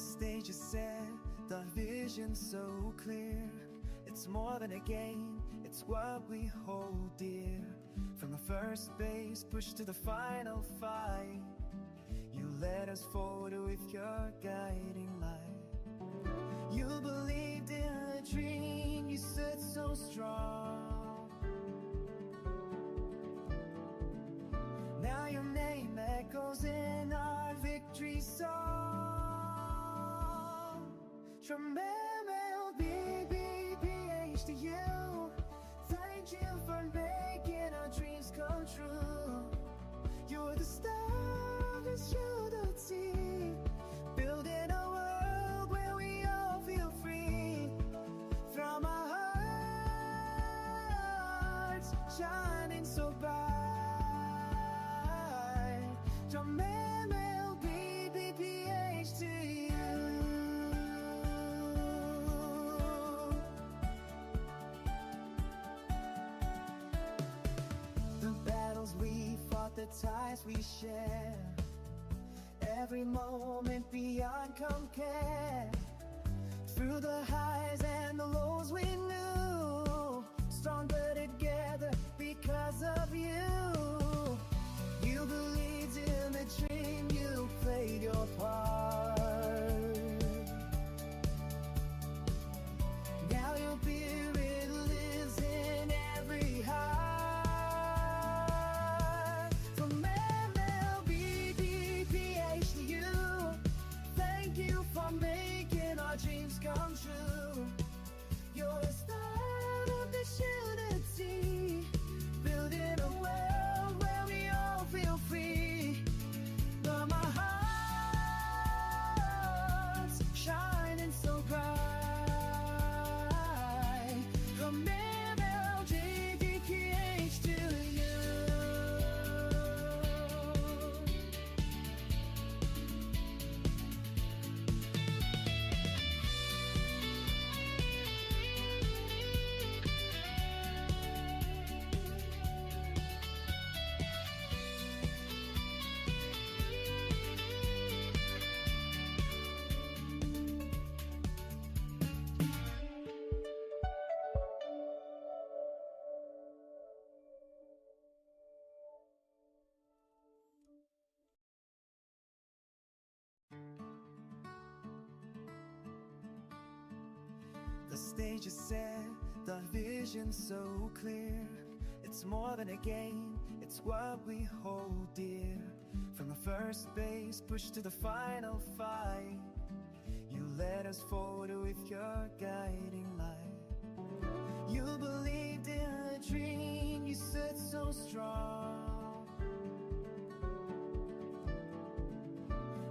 stage is set, the vision so clear. It's more than a game, it's what we hold dear. From the first base push to the final fight, you led us forward with your guiding light. You believed in a dream, you stood so strong. Now your name echoes in our victory song. From MLBBBH to you, thank you for making our dreams come true. You're the stars, you're the team, building a world where we all feel free. From our hearts, shining so bright. From MLBBBH to you. We fought, the ties we share, every moment beyond compare. Through the highs and the lows we knew, stronger together because of you. You believed in the dream, you played your part. Now your spirit lives in every heart. Dreams come true. You're the start of this unity, building a world where we all feel free. From our hearts, shining so bright. From MLBBH to you. The stage is set, the vision so clear. It's more than a game, it's what we hold dear. From the first base push to the final fight, you led us forward with your guiding light. You believed in a dream, you stood so strong.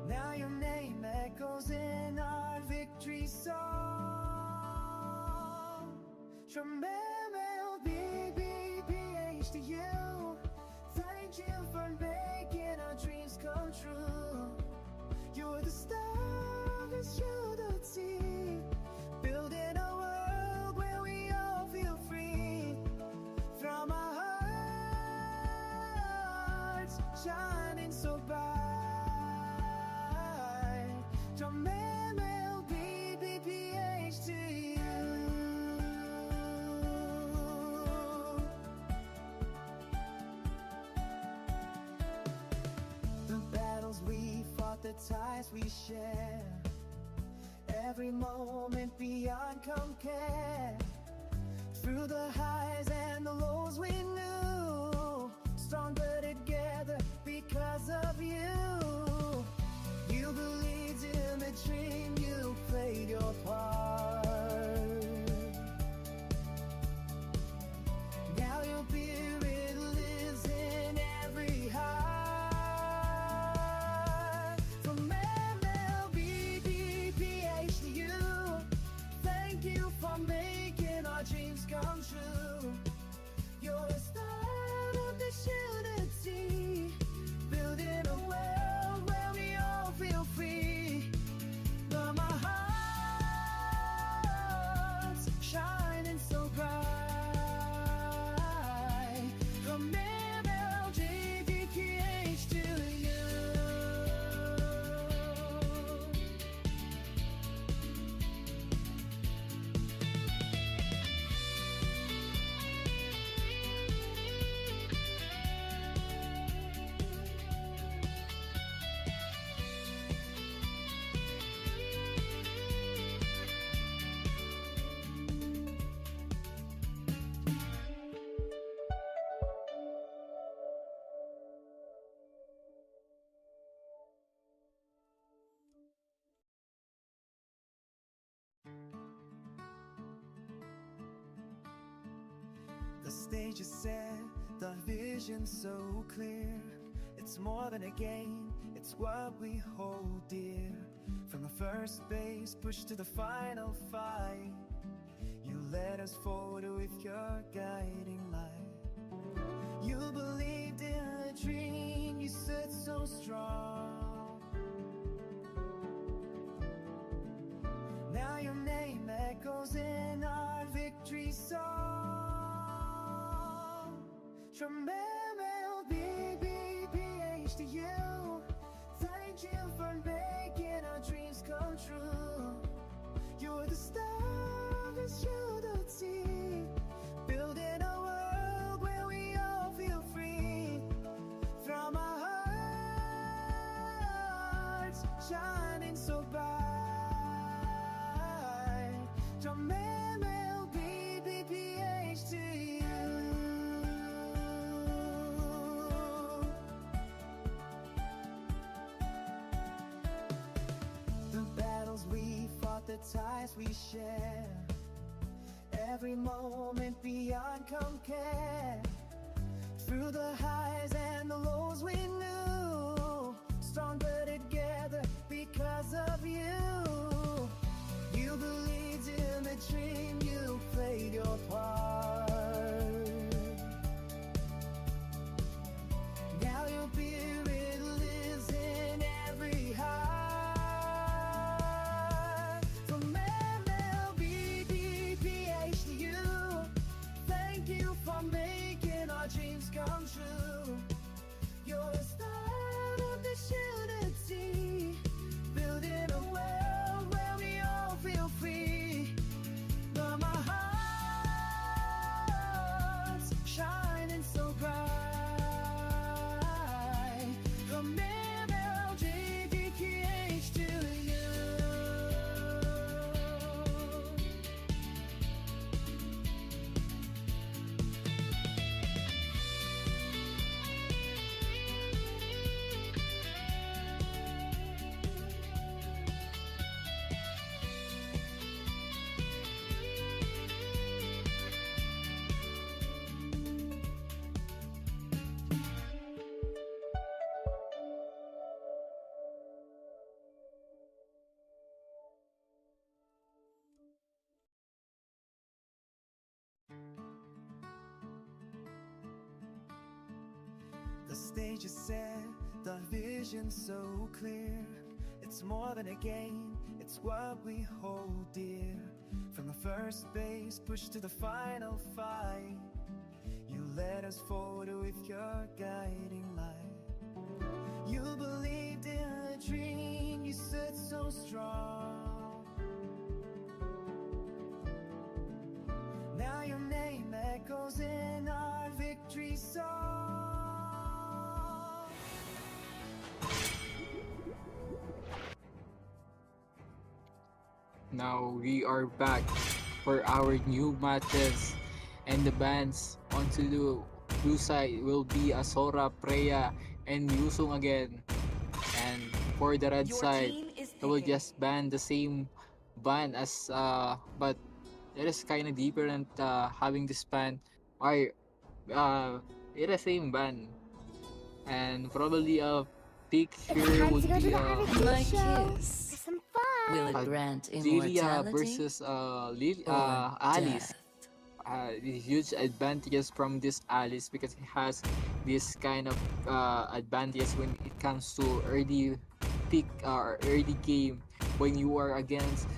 Now your name echoes in our victory song. From MLBBBH to you, thank you for making our dreams come true. You're the stars, you're the team, building a world where we all feel free. From our hearts, shining so bright. From MLBBBH to you. We fought, the ties we share, every moment beyond compare. Through the highs and the lows we knew, stronger together because of you. You believed in the dream, you played your part. Now your spirit lives in every heart. Dreams come true. You're the start of this unity, building a world where we all feel free. The stage is set, the vision so clear. It's more than a game, it's what we hold dear. From the first base push to the final fight, you led us forward with your guiding light. You believed in a dream, you stood so strong. Now your name echoes in our victory song. From MLBBPH to you, thank you for making our dreams come true. You're the stars, you're the team, building a world where we all feel free. From our hearts shining so bright. From MLBBPH to you. The battles we fought, the ties we share, every moment beyond compare. Through the highs and the lows we knew, stronger together because of you. You believed in the dream, you played your part. Now your spirit lives in every heart. From MLBBPH to you, thank you for making our dreams come true. You're the start of this unity, building a world where we all feel free. From our hearts shining so bright. From MLBBPH to you. The stage is set, the vision so clear. It's more than a game, it's what we hold dear. From the first base push to the final fight, you led us forward with your guiding light. You believed in a dream, you stood so strong. Now your name echoes in our victory song. Now we are back for our new matches, and the bands onto the blue side will be Asora, Preya, and Yusung again. And for the red Your side, team is they will picking. just ban the same ban as but it is kind of different having this ban. Why it is same ban, and probably a pick It's here time to would go to be the Avatar My show kiss. for some fun. Will it uh, grant Lilia immortality versus or Alice. death? The huge advantages from this Alice because it has this kind of advantages when it comes to early pick or early game when you are against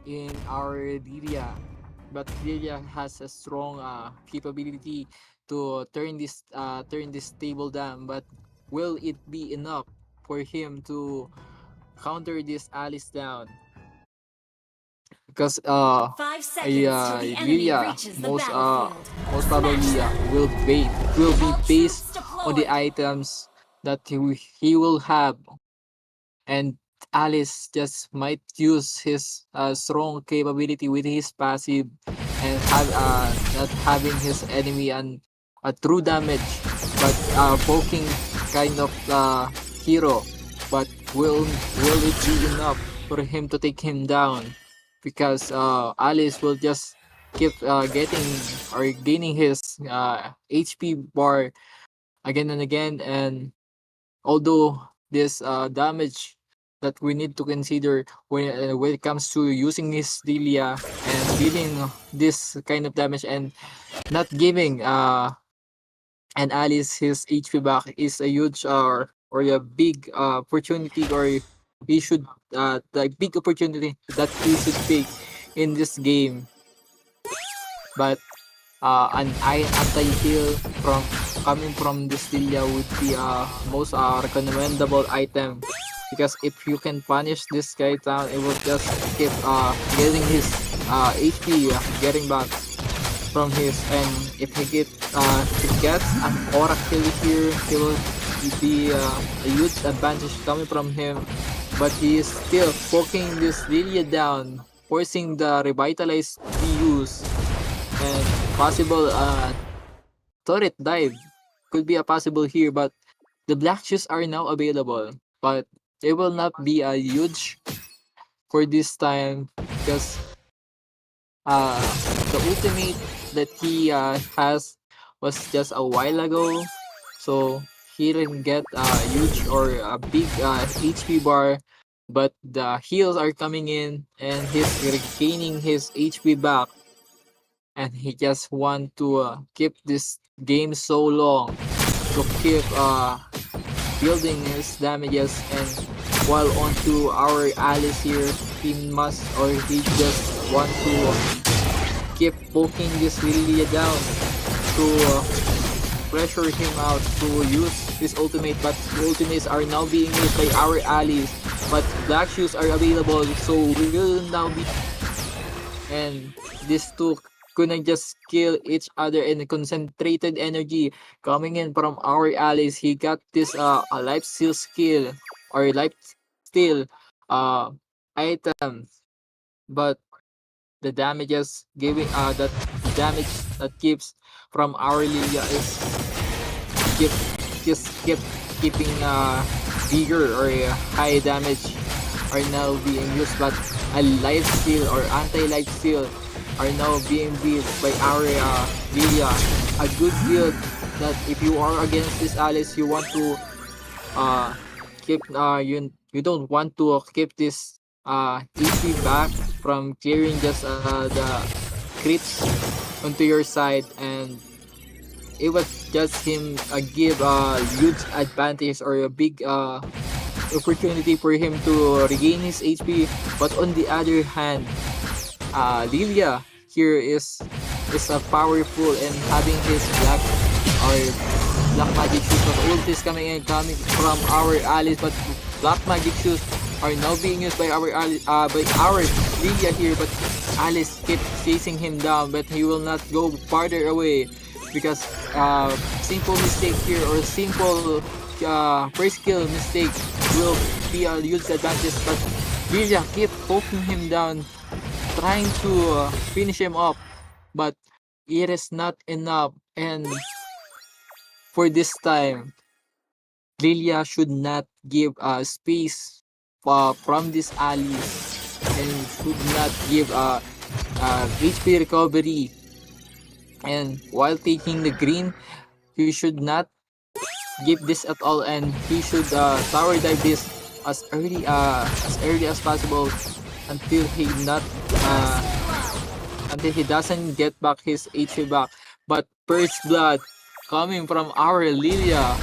in our Lilia. But Lilia has a strong capability to turn this table down. But will it be enough for him to counter this Alice down? Because 5 seconds till the enemy Lilia reaches the battlefield. most Smash probably them. will be All based troops on the deployed. items that he will have, and Alice just might use his strong capability with his passive and have not having his enemy and a true damage, but poking kind of hero. But will it be enough for him to take him down? Because Alice will just keep getting or gaining his HP bar again and again. And although this damage that we need to consider when it comes to using his Delia and dealing this kind of damage and not giving and Alice his HP back is a huge or a big opportunity, or he should the big opportunity that he should take in this game. But an anti-heal from coming from Distilla would be most recommendable item, because if you can punish this guy down, it will just keep getting his HP getting back from his. And if he gets an aura kill here, he will be a huge advantage coming from him. But he is still poking this Lilia down, forcing the revitalized to be used, and possible turret dive could be a possible here. But the black shoes are now available, but they will not be a huge for this time, because uh the ultimate that he has was just a while ago, so he didn't get a huge or a big HP bar. But the heals are coming in and he's regaining his HP back, and he just want to keep this game so long to keep building his damages. And while on to our Alice here, he must, or he just want to keep poking this Lilia down to pressure him out to use his ultimate. But the ultimates are now being used by our allies, but black shoes are available, so we will now be, and these two couldn't just kill each other in a concentrated energy coming in from our allies. He got this a life steal skill or life steal uh item, but the damages giving that damage that keeps from our Lilia is keep just keep keeping bigger, or high damage are now being used. But a life steal or anti-life steal are now being built by our Lilia. A good build that if you are against this Alice, you want to keep you don't want to keep this HP back from clearing just the creeps onto your side, and it was just him give a huge advantage or a big opportunity for him to regain his HP. But on the other hand, Lilia here is a powerful, and having his or black magic shoes of ultis coming from our allies. But black magic shoes are now being used by our Lilia here. But Alice keeps chasing him down, but he will not go farther away, because simple mistake here, or simple first kill mistake will be a huge advantage. But Lilia keep poking him down, trying to finish him up, but it is not enough. And for this time, Lilia should not give space from these allies, and should not give HP recovery. And while taking the green, he should not give this at all, and he should tower dive this as early as possible, until uh, he doesn't get back his HP back. But first blood coming from our Lilia,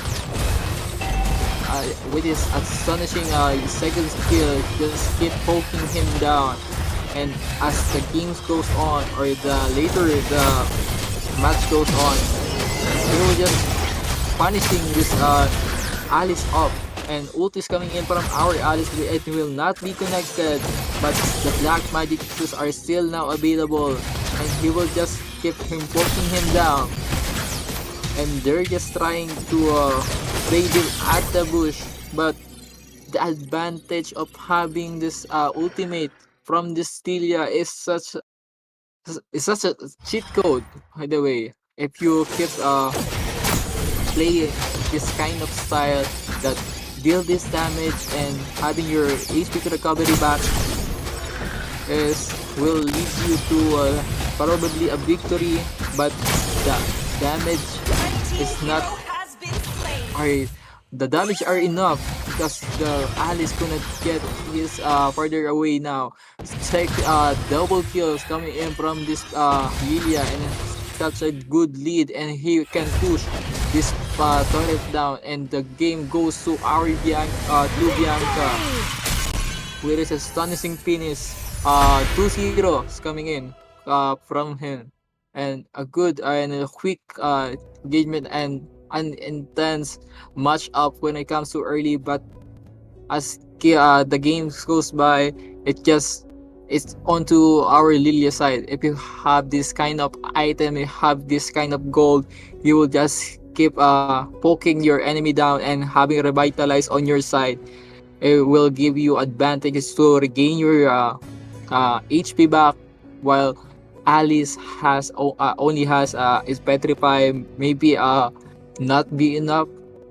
with his astonishing second skill, just keep poking him down. And as the games goes on, or the later the match goes on, he will just punishing this Alice up, and ult is coming in from our Alice. It will not be connected, but the black magic shoes are still now available, and he will just keep him poking him down. And they're just trying to play them at the bush. But the advantage of having this ultimate from this Stelia is such a cheat code, by the way. If you keep play this kind of style that deal this damage and having your HP recovery back, is will lead you to probably a victory, but the damage Red team is not hero has been slain. are the damage are enough because the Alice couldn't get his further away now. Check double kills coming in from this Lilia, and such a good lead, and he can push this turret down, and the game goes to our to Bianca, Victory! where is a astonishing finish. 2-0 is coming in from him, and a good and a quick engagement and an intense match up when it comes to early. But as the game goes by, it just it's onto our Lilia side. If you have this kind of item, you have this kind of gold, you will just keep poking your enemy down and having revitalize on your side. It will give you advantages to regain your HP back, while Alice only has is petrified, maybe not be enough,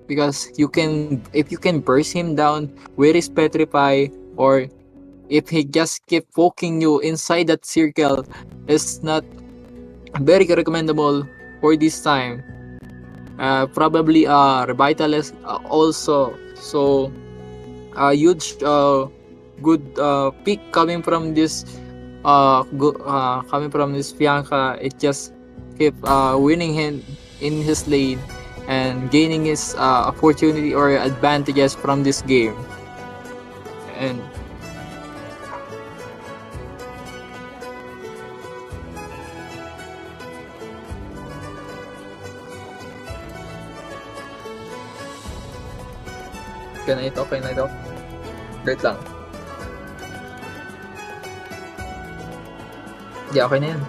because you can if you can burst him down where is petrify, or if he just keep poking you inside that circle, is not very recommendable for this time. Probably revitalize also. So a huge good pick coming from this coming from this Bianca. It just keep winning him in his lane and gaining his opportunity or advantages from this game. And can I talk? Can I talk? Wait lang. Yeah, okay na yan.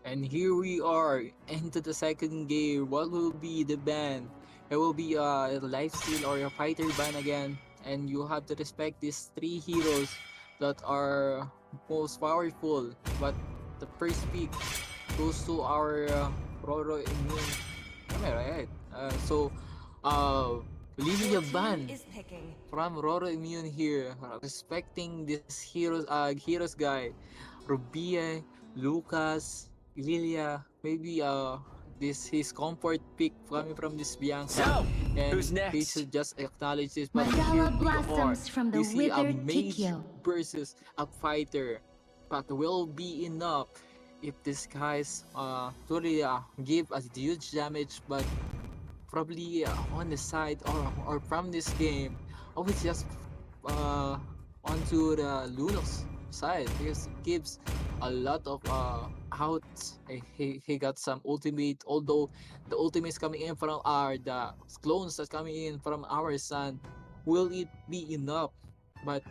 And here we are into the second game. What will be the ban? It will be a lifesteal or a fighter ban again. And you have to respect these three heroes that are most powerful. But the first pick goes to our Roro Immune. Am I right? Uh, Lilia Your team ban is picking. from Roro Immune here, respecting this heroes guy, Rubia, Lucas, Lilia, maybe this his comfort pick coming from this Bianca, So, who's and he next? should just acknowledge this. But here Mandala we are, blossoms from the we see a withered mage Tikyo. versus a fighter, but will be enough if these guys truly give us huge damage, but probably on the side or from this game, I would just uh, onto the Lunox side because it gives a lot of outs. He got some ultimate, although the ultimates coming in from our the clones that's coming in from our son, will it be enough? But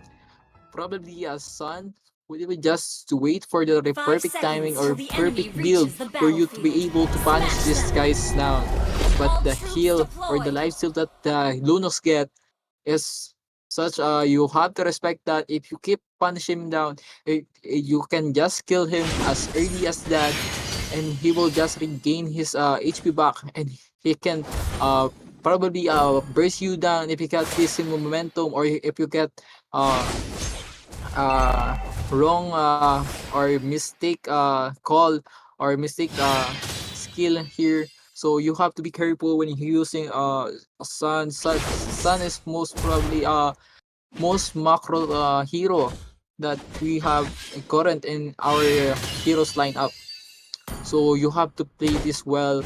probably a son would even just to wait for the Five perfect timing seconds till or the enemy perfect build reaches the for you to be battlefield. able to punish Smash these them! guys now. But All the troops heal or the deployed. life steal that Lunos get is such you have to respect that if you keep punishing him down, you can just kill him as early as that, and he will just regain his HP back, and he can uh probably burst you down if you get this momentum, or if you get uh uh wrong or mistake call or mistake skill here. So you have to be careful when you're using sun is most probably most macro hero that we have current in our heroes lineup. So you have to play this well.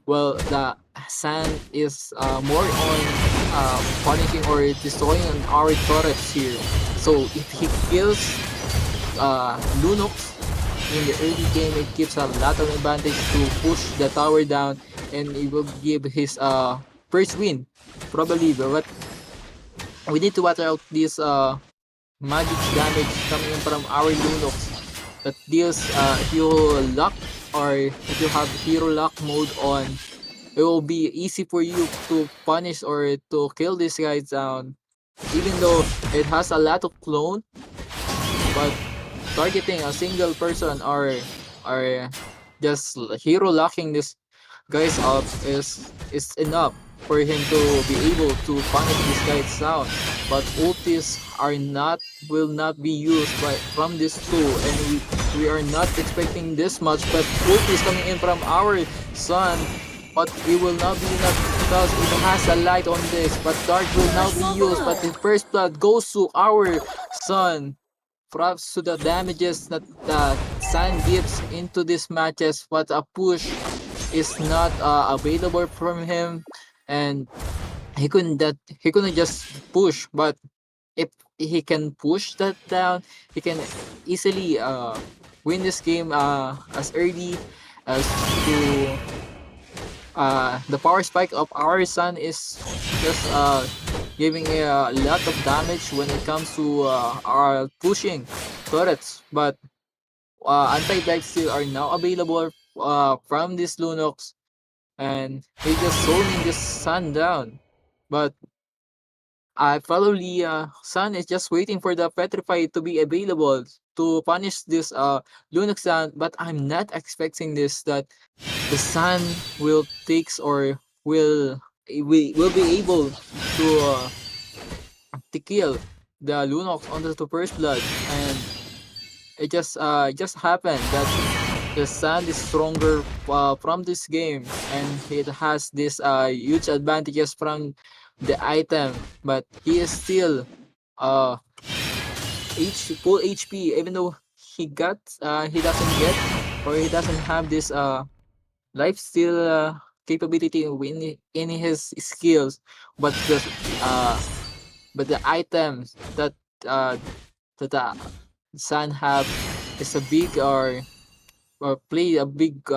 Well, the sand is more on punishing or destroying on our turrets here. So if he kills Lunox in the early game, it gives a lot of advantage to push the tower down, and it will give his first win probably. But we need to watch out this magic damage coming in from our Lunox that deals if you lock or if you have hero lock mode on, it will be easy for you to punish or to kill these guys down, even though it has a lot of clone. But targeting a single person or just hero locking this guys up is enough. for him to be able to punish this guy sound. But ultis are not will not be used by from this two, and we are not expecting this much. But ultis coming in from our son, but it will not be enough because it has a light on this. But dark will now be used. But the first blood goes to our son. Props to the damages that the Sun gives into these matches, but a push is not available from him, and he couldn't just push. But if he can push that down, he can easily win this game as early as to the power spike of our Sun is just giving a lot of damage when it comes to our pushing turrets. But anti-dive steel are now available from this Lunox, and he just zoning this Sun down. But I probably Sun is just waiting for the Petrify to be available to punish this Lunox down. But I'm not expecting this, that the Sun will takes or will be able to kill the Lunox onto the first blood. And it just happened that the Sand is stronger from this game, and it has this huge advantages from the item, but he is still uh full HP, even though he doesn't get, or he doesn't have this life steal capability in his skills. But uh the items that uh that the Sun have is a big or play a big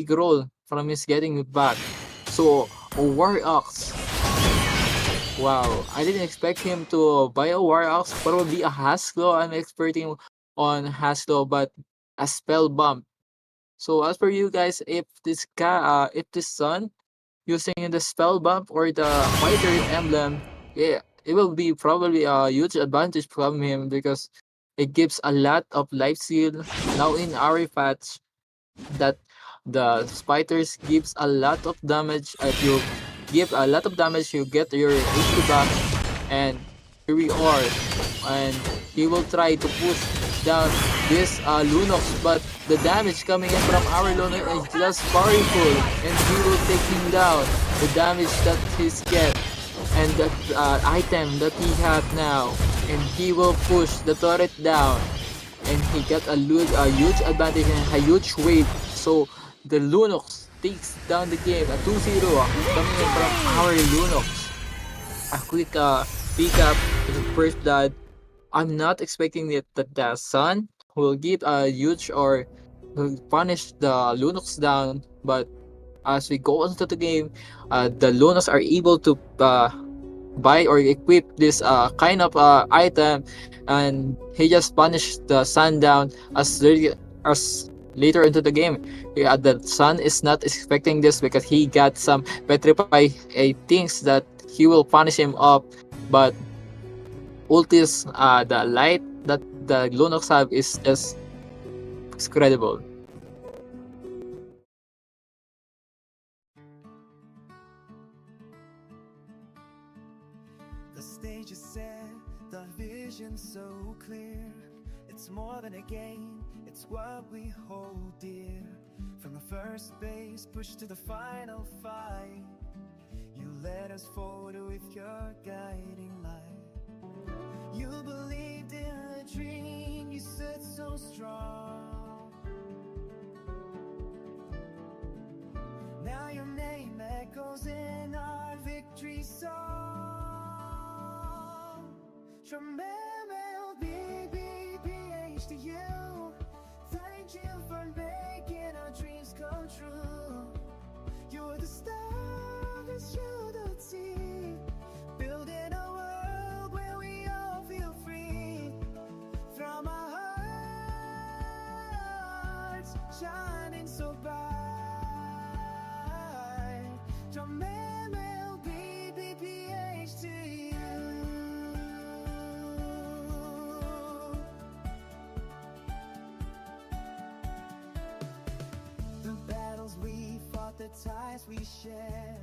role from his getting it back. So a War Ox, wow, I didn't expect him to buy a War Ox. Probably a Haslo. I'm expecting on Haslo, but a spell bump. So as for you guys, if this Sun using the spell bump or the fighter emblem, yeah, it will be probably a huge advantage from him because it gives a lot of life steal. Now in our patch, that the spiders gives a lot of damage. If you give a lot of damage, you get your HP back, and here we are. And he will try to push down this Lunox, but the damage coming in from our Lunox is just powerful, and he will take him down. The damage that he's get, and that item that he had now, and he will push the turret down, and he got a huge advantage and a huge weight. So the Lunox takes down the game, a 2-0 coming in from our Lunox. A quick pick up to the first blood. I'm not expecting it that the Sun will give a huge or will punish the Lunox down, but as we go into the game, the Lunox are able to buy or equip this kind of item, and he just punished the Sun down as later into the game. Yeah, the Sun is not expecting this because he got some petrify things that he will punish him up, but ultis the light that the Lunox have is just incredible. The stage is set, the vision so clear. It's more than a game, it's what we hold dear. From the first base push to the final fight, you led us forward with your guiding light. You believed in a dream, you stood so strong. Now your name echoes in our victory song. From MLBBPH to you, thank you for making our dreams come true. You're the stars you don't see, building a world where we all feel free. From our hearts shining so bright, from MLBBPH to you. The battles we fought, the ties we share,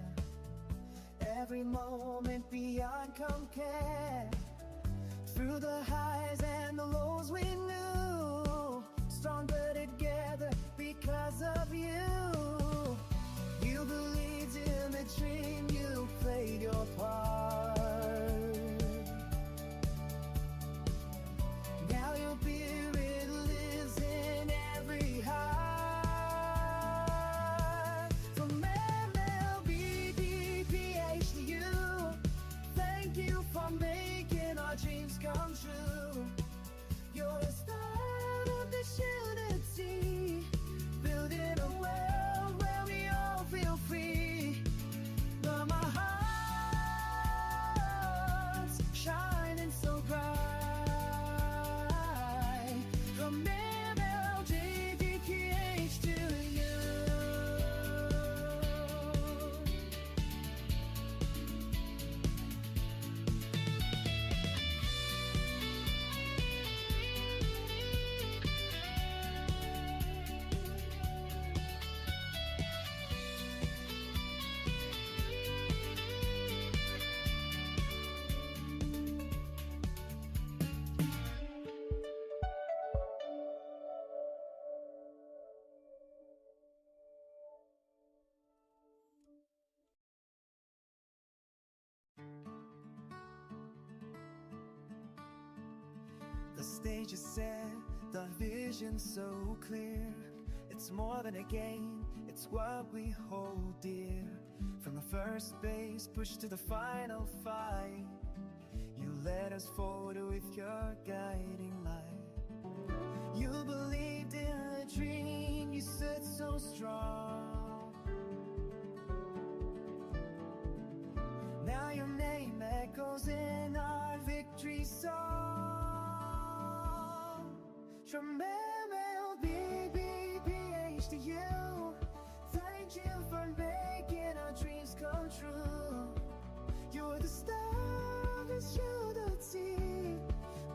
every moment beyond compare. Through the highs and the lows we knew, stronger together because of you. You believed in the dream, you played your part. Now your spirit lives in every heart. From MLB, DPH to you, thank you for making our dreams come true. You're the start of this unity, building a world where we all feel free. But my heart's shining so bright. From MLJDPH to you. The stage is set, the vision so clear. It's more than a game, it's what we hold dear. From the first base push to the final fight, you led us forward with your guiding light. You believed in a dream, you stood so strong. Now your name echoes in our victory song. From MLBBPH to you, thank you for making our dreams come true. You're the star of this unity,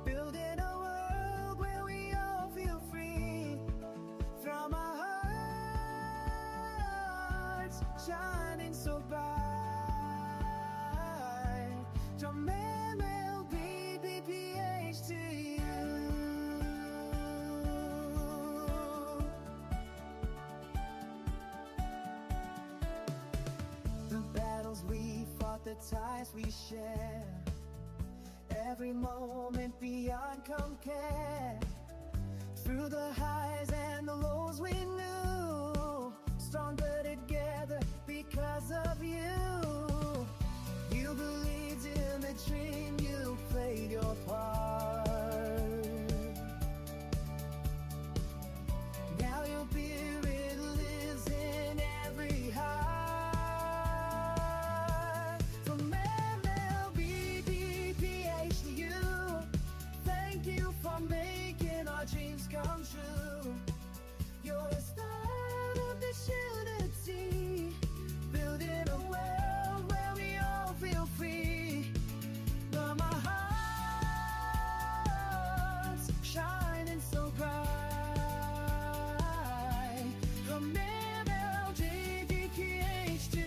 building a world where we all feel free. From our hearts shining so bright. From MLBBPH to you. The battles we fought, the ties we share, every moment beyond compare. Through the highs and the lows we knew, stronger together because of you. You believed in the dream, you played your part. Now your spirit lives in every heart. From MLBDPH to you, thank you for making our dreams come true. You're the start of this unity, building a world where we all feel free. But my heart's shining so bright. From MLJDPH to you.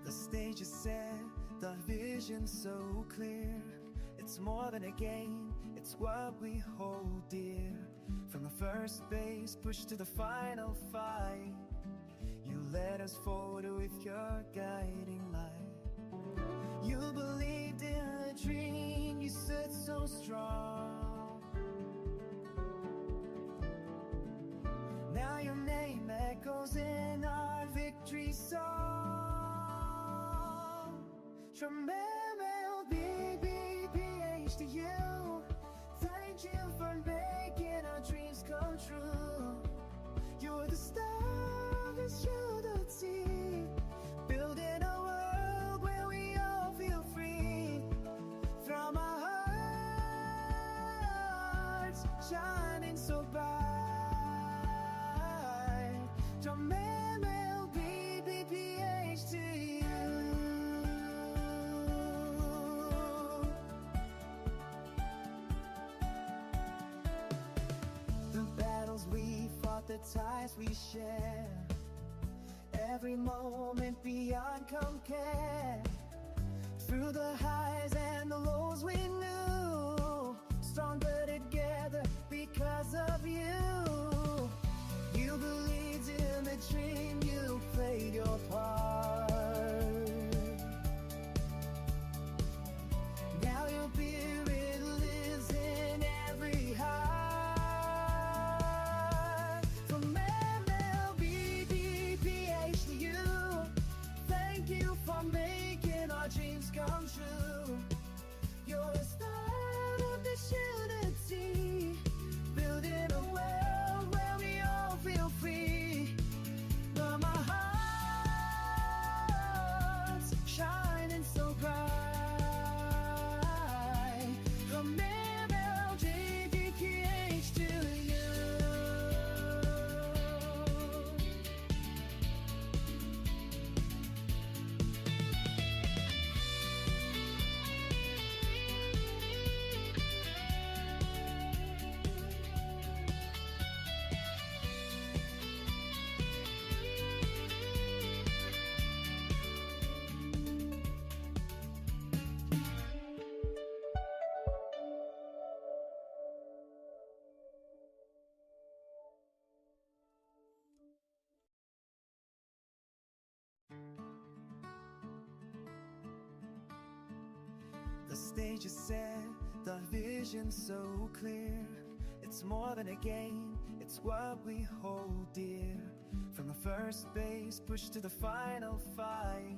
The stage is set, the vision so clear. It's more than a game, it's what we hold dear. From the first base push to the final fight, you led us forward with your guiding light. You believed in a dream, you stood so strong. Now your name echoes in our victory song. From MLBBPH to you, thank you for for making our dreams come true. You're the stars, you're the sea, building a world where we all feel free. From our hearts, shining so bright. From MLB, BPH to you. The battles we fought, the ties we share, every moment beyond compare. Through the highs and the lows we knew, stronger together because of you. You believed in the dream, you played your part. Now your spirit lives in every heart. From MLB, DPH to you, thank you for making our dreams come true. You're the start of this unity, building a world where we all feel free. From our hearts, shining so bright. From MLJ, DPH to you. The stage is set, the vision so clear. It's more than a game, it's what we hold dear. From the first base push to the final fight,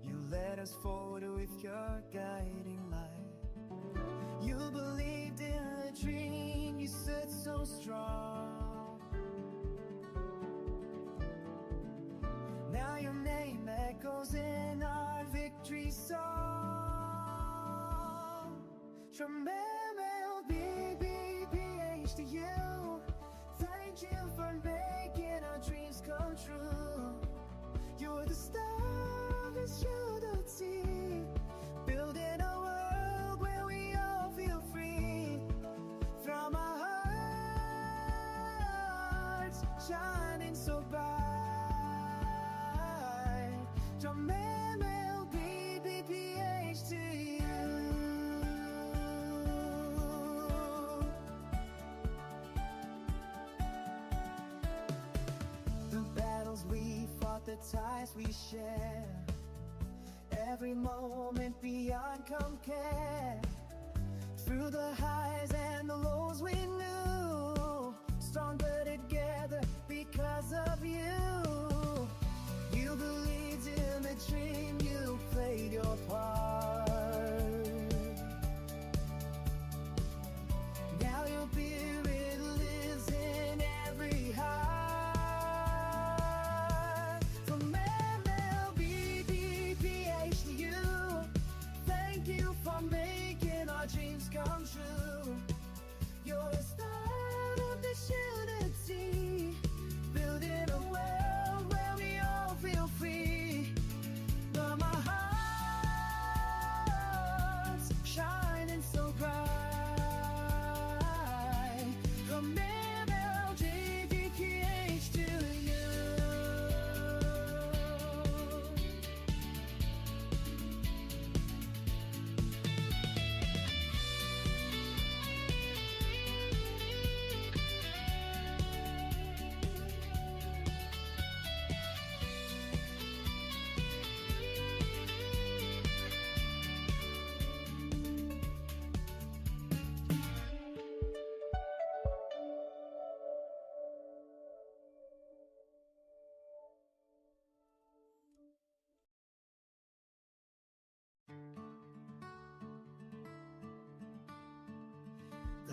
you led us forward with your guiding light. You believed in a dream, you stood so strong. Now your name echoes in our victory song. From MLB, BPH to you, thank you for making our dreams come true. You're the stars, you're the sea, building a world where we all feel free. From our hearts, shining so bright. From MLB, BPH to you. The battles we fought, the ties we share, every moment beyond compare. Through the highs and the lows we knew, stronger together because of you. You believed in the dream, you played your part. Now your spirit lives in every heart. From MLB, DPH to you, thank you for making our dreams come true.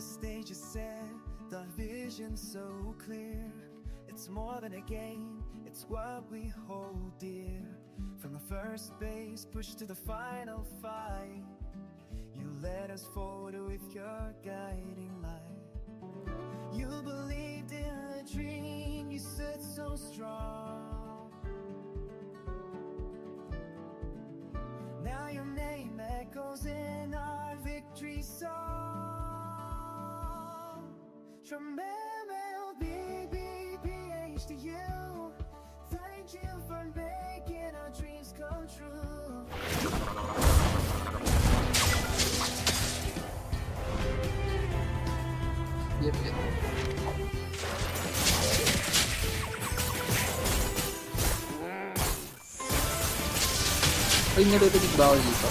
stage is set, the vision so clear. It's more than a game, it's what we hold dear. From the first base push to the final fight, you led us forward with your guiding light. You believed in a dream, you stood so strong. Now your name echoes in our victory song. From MLBBPH to you, thank you for making our dreams come true. Yep, yep. Ay, naririnig ba ako dito?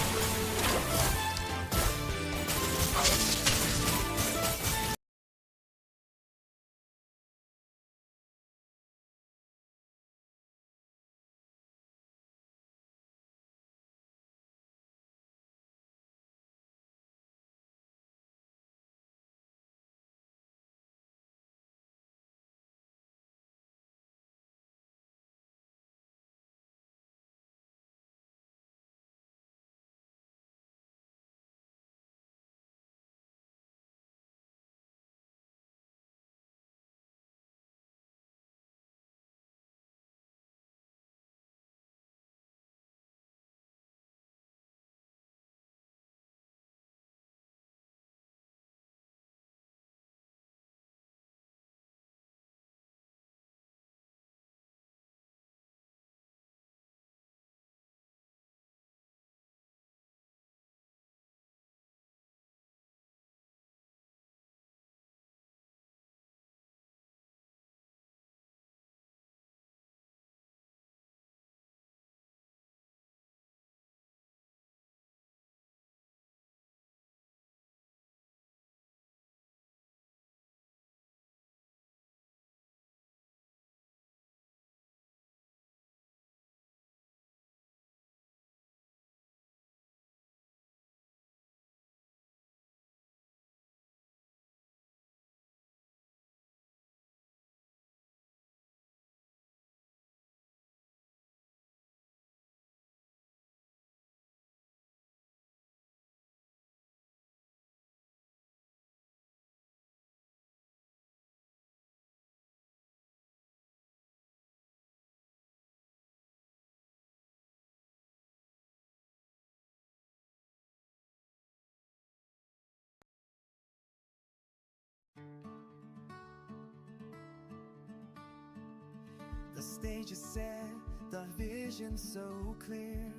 The stage is set, the vision so clear.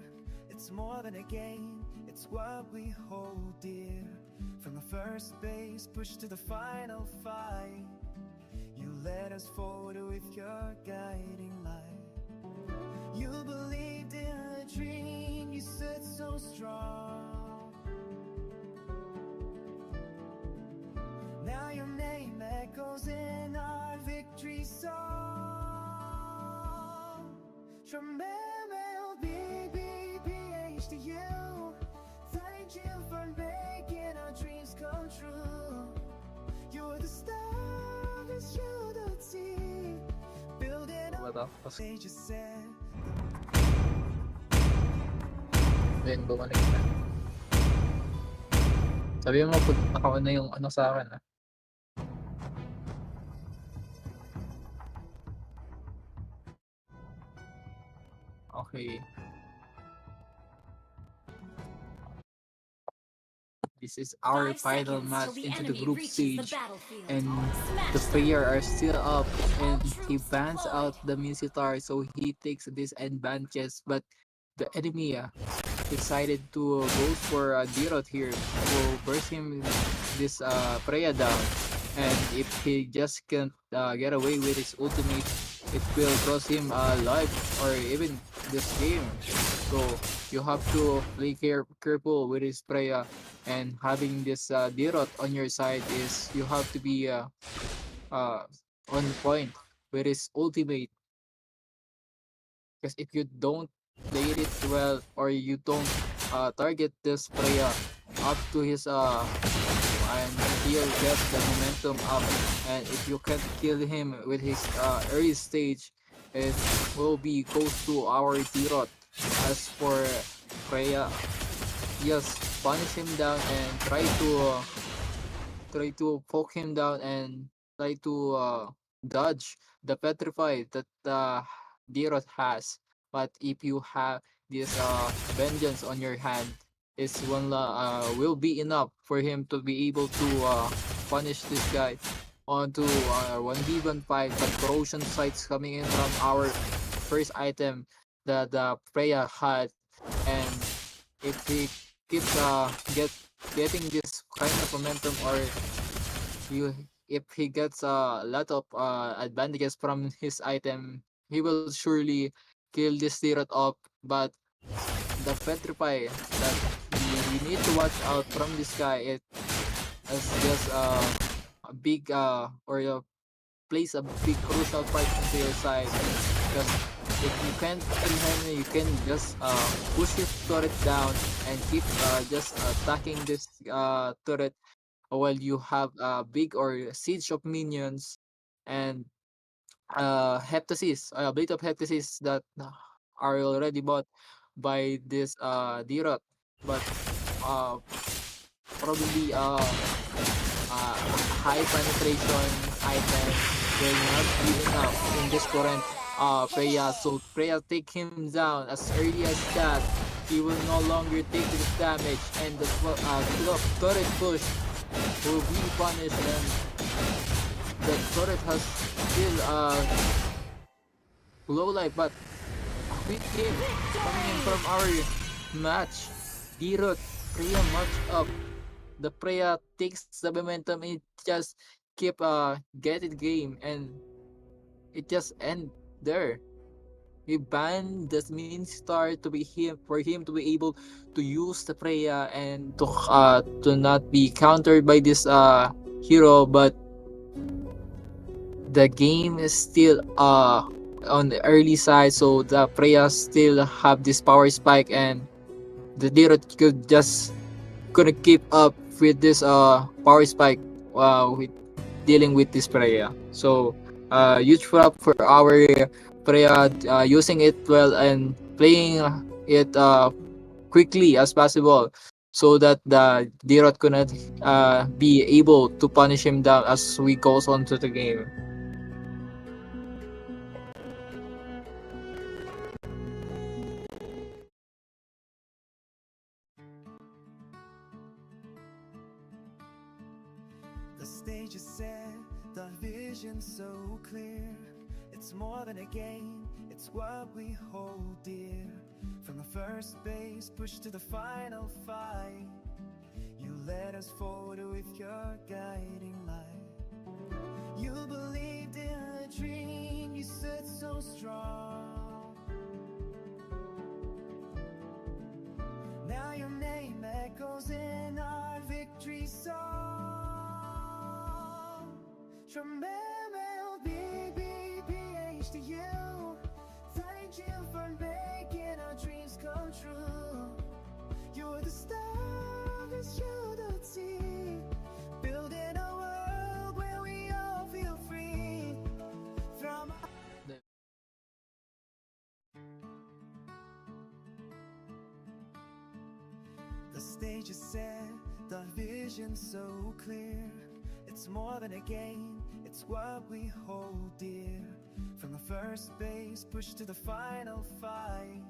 It's more than a game, it's what we hold dear. From the first base push to the final fight, you led us forward with your guiding light. You believed in a dream, you stood so strong. Now your name echoes in our victory song. From MLBBPH to you, thank you for making our dreams come true. You're the stars you don't see, building up Matapos. stage is set. Then, bumalik na. Sabi mo, pag nakaon na yung ano sa akin, ah. Okay. This is our 5 final seconds match till the into the enemy group reaches the stage. battlefield. And the Smash them. player are still up and he troops bans out deployed. the Musitar, so he takes this advantage, but the enemy decided to go for a Dirot here to burst him this Freya down, and if he just can't get away with his ultimate, it will cost him life or even this game. So you have to play careful with his Freya, and having this Dirot on your side is you have to be on point with his ultimate, because if you don't play it well or you don't target this Freya up to his and he'll get the momentum up, and if you can't kill him with his early stage, it will be goes to our Tirot. As for Freya, just punish him down and try to poke him down and try to dodge the petrify that Dirot has. But if you have this vengeance on your hand, is will be enough for him to be able to punish this guy onto 1v1 fight. But corrosion sights coming in from our first item that Freya had, and if he keeps getting this kind of momentum, or you if he gets a lot of advantages from his item, he will surely kill this Tirot off. But the petrify that we need to watch out from this guy, it is just a big or plays a big crucial part into your side, because if you can't kill him, you can just push his turret down and keep just attacking this turret while you have a big or siege of minions, and heptasis, a bit of heptasis that are already bought by this Dirot. But uh, probably high penetration item will not be enough in this current Freya. So Freya take him down as early as that. He will no longer take this damage, and the turret push will be punished, and the turret has still low life. But a quick game coming in from our match. Dirot Freya match up. The Freya takes the momentum, and it just keep get it game, and it just end there. We ban the main star to be him for him to be able to use the Freya and to not be countered by this hero. But the game is still on the early side, so the Freya still have this power spike, and the Dirot could just couldn't keep up with this power spike with dealing with this Freya. So huge flop for our Freya, using it well and playing it quickly as possible, so that the Dirot could not be able to punish him down as we goes on to the game. The stage is set, the vision so clear. It's more than a game, it's what we hold dear. From the first base push to the final fight, you led us forward with your guiding light. You believed in a dream, you stood so strong. Now your name echoes in our victory song. From MLB, BBH to you, thank you for making our dreams come true. You're the stars you don't see, building a world where we all feel free. From the stage is set, the vision so clear. It's more than a game, it's what we hold dear. From the first base push to the final fight,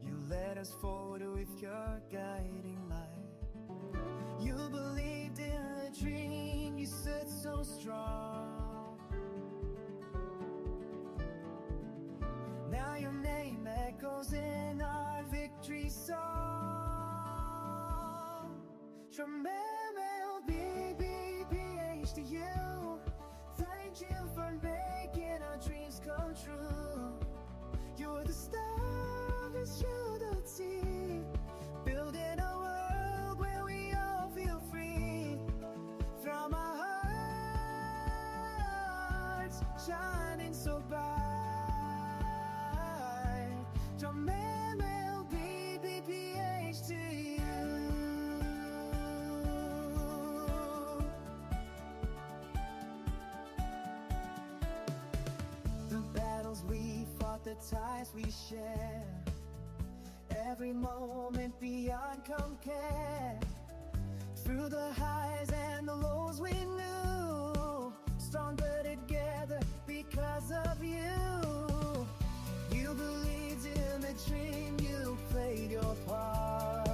you led us forward with your guiding light. You believed in a dream, you stood so strong. Now your name echoes in our victory song. From MLB, BBH to you, thank you for making our dreams come true. You're the stars you don't see, building a world where we all feel free. From our hearts shining so bright, from MLB, BBH to you. the ties we share. Every moment beyond compare. Through the highs and the lows we knew, stronger together because of you. You believed in the dream, you played your part.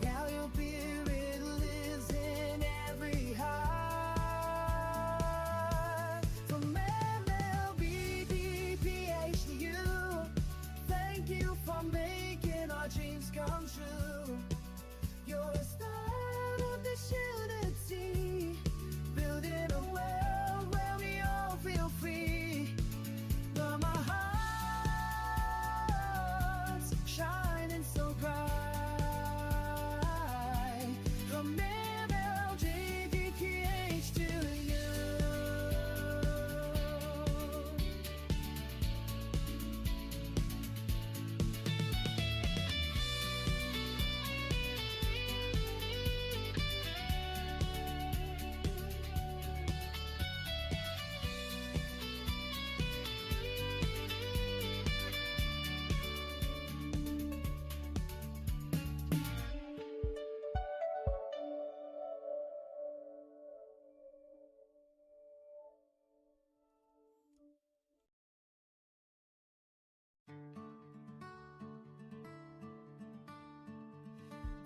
Now your spirit lives in every heart. From MLB, DPH to you, thank you for making our dreams come true. You're the start of this unity, building a world where we all feel free. From our hearts shining so bright. From MLJ, DPH to you.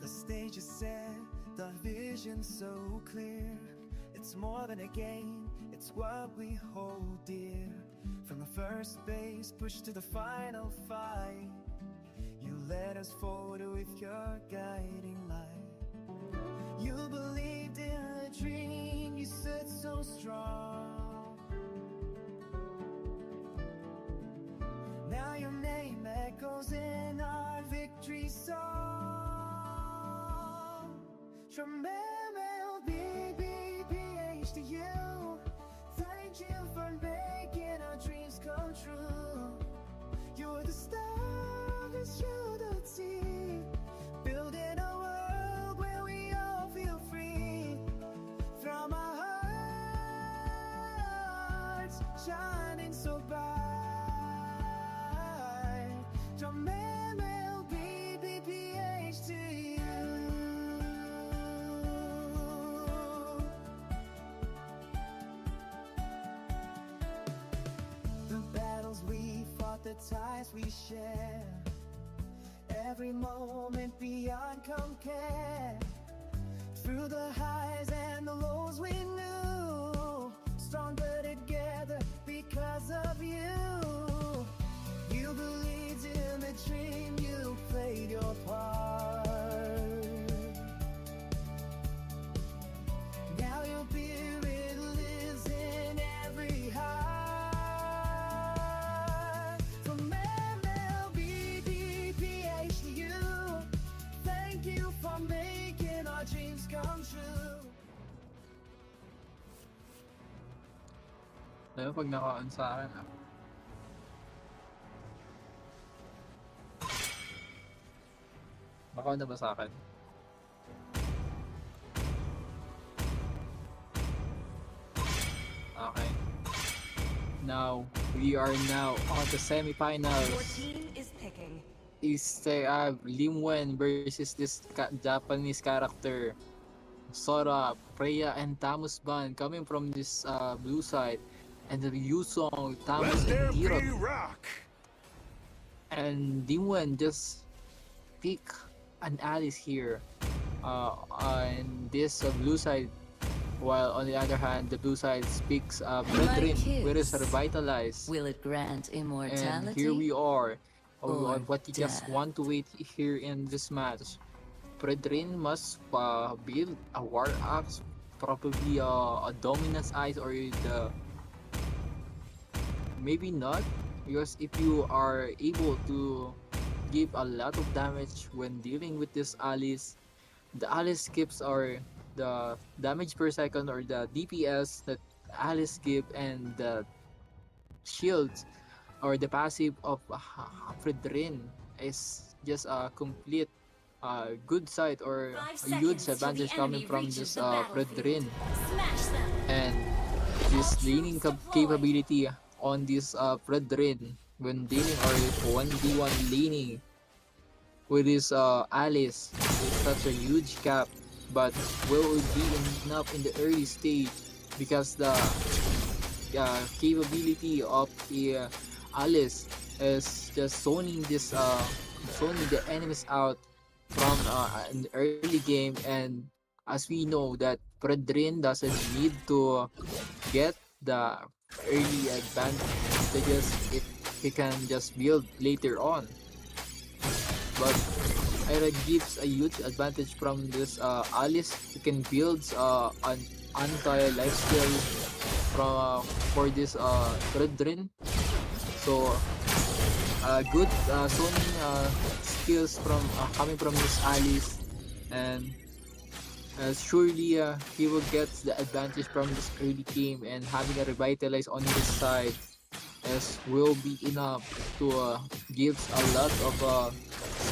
The stage is set, the vision so clear. It's more than a game, it's what we hold dear. From the first base push to the final fight, you led us forward with your guiding light. You believed in a dream, you stood so strong. Now your name echoes in our victory song. From MLB, BPH to you, thank you for making our dreams come true. You're the star of this unity, building a world where we all feel free. From our hearts shining so bright. From MLB, BPH to you. The battles we fought, the ties we share. Every moment beyond compare. Through the highs and the lows we knew, stronger together because of you. You believed in the dream, you played your part. Now your spirit lives in every heart. From MLB, DPH to you, thank you for making our dreams come true. Alam mo, pag naka-on sa akin, ah. Naka-on na ba sa akin? Okay. Now, we are now on the Your semifinals. team is picking. Is Lim Wen versus this Japanese character, Sora, Freya, and Tamus Ban coming from this blue side. And the Yusong, Tamus, and Dirot. rock! And Lim Wen just pick an Alice here on this blue side, while on the other hand the blue side speaks Brethren, where is kiss. revitalized. Will it grant And immortality? here we are, or what you just death? want to wait here in this match. Brethren must build a war axe, probably a dominance eyes, or the maybe not, because if you are able to give a lot of damage when dealing with this Alice, the Alice skips or the damage per second or the DPS that Alice give, and the shields or the passive of Fredrin is just a complete good side or 5 a huge seconds till the advantage coming enemy from reaches this the battlefield. Fredrin. Smash them. And this laning capability on this Brethren when dealing or 1v1 laning with his Alice is such a huge gap, but will it be enough in the early stage because the capability of the Alice is just zoning the enemies out from an early game, and as we know that Brethren doesn't need to get the early advantages if he can just build later on. But Ira gives a huge advantage from this Alice. He can build an anti-lifesteal for this Brethren. So good zoning skills from coming from this Alice, and surely he will get the advantage from this early game, and having a revitalize on his side as will be enough to gives a lot of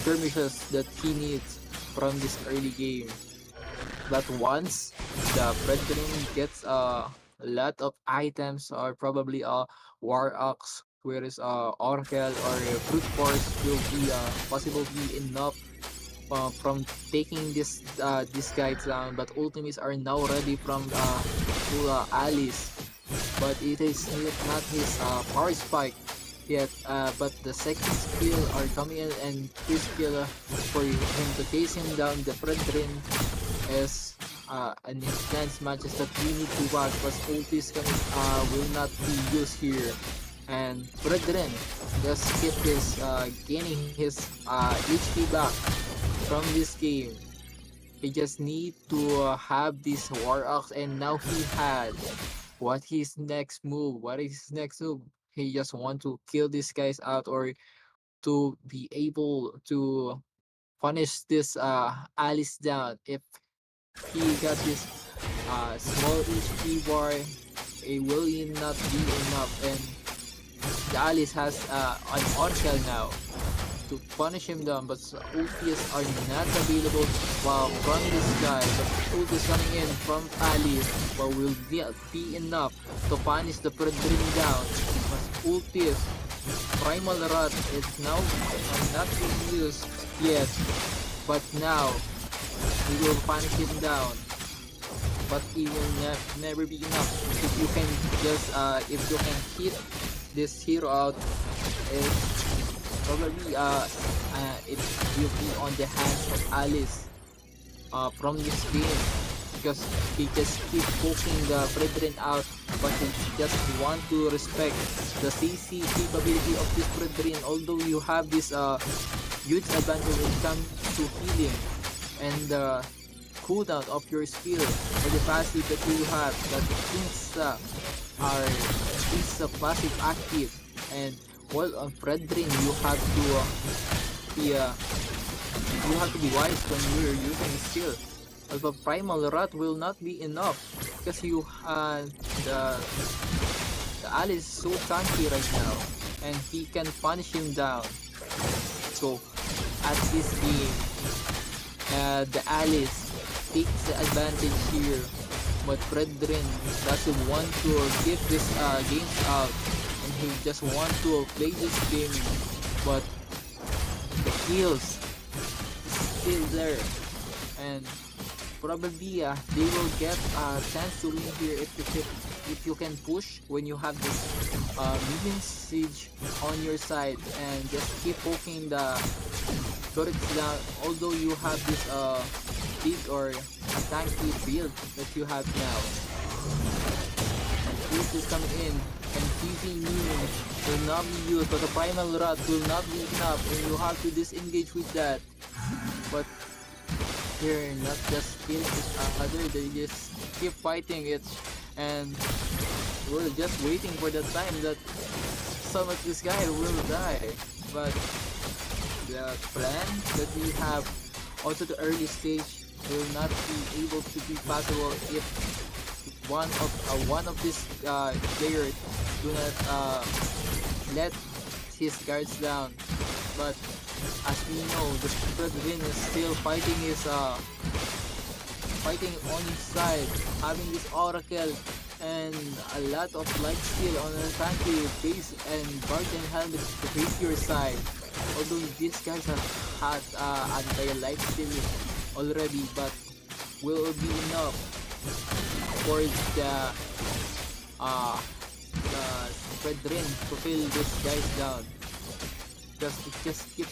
skirmishes that he needs from this early game. But once the Brethren gets a lot of items or probably a War Axe, whereas Oracle or Brute Force will be possibly enough from taking this guy down. But ultimates are now ready from Alice, but it is not his power spike yet. But the second skill are coming in, and this skill for him to chase him down the Brethren is an intense matches that we need to watch, because ultis will not be used here. And Brethren just keep his gaining his HP back from this game. He just need to have this War Axe, and now he had what his next move. What is his next move? He just want to kill these guys out, or to be able to punish this Alice down. If he got this small HP bar, it will not be enough, and the Alice has an Oracle now to punish him down, but ultis are not available from this guy. But ultis coming in from Alice, but will not be enough to punish the Brethren down. But ultis, Primal Rot is now not being used yet, but now we will punish him down. But it will never be enough if you can just if you can hit this hero out. Probably it will be on the hands of Alice from this game, because he just keep poking the Brethren out, but he just want to respect the CC capability of this Brethren. Although you have this huge advantage when it comes to healing and the cooldown of your skill, or the passive that you have, that are passive active, and while on Brethren you have to be wise when you're using skill. Although Primal Rot will not be enough, because you the Alice is so tanky right now, and he can punish him down. So at this game, the Alice takes the advantage here, but Brethren doesn't want to give this games out, and he just want to play this game. But the kills is still there, and probably they will get a chance to win here if you can push when you have this minion siege on your side, and just keep poking the turrets down. Although you have this big or a tanky build that you have now, and Ult is coming in, and PV Moon will not be used, but the Primal Rot will not be enough, and you have to disengage with that. But they're not just killing each other, they just keep fighting it, and we're just waiting for the time that some of this guy will die. But the plan that we have also the early stage will not be able to be possible if one of these players do not let his guards down. But as we know, the Brethren is still fighting on his side, having this Oracle and a lot of light steal on the infantry base and guardian helmet to hit your side. Although these guys have had anti-light steal already, but will be enough for uh the spread ring to kill these guys down. Because it just keep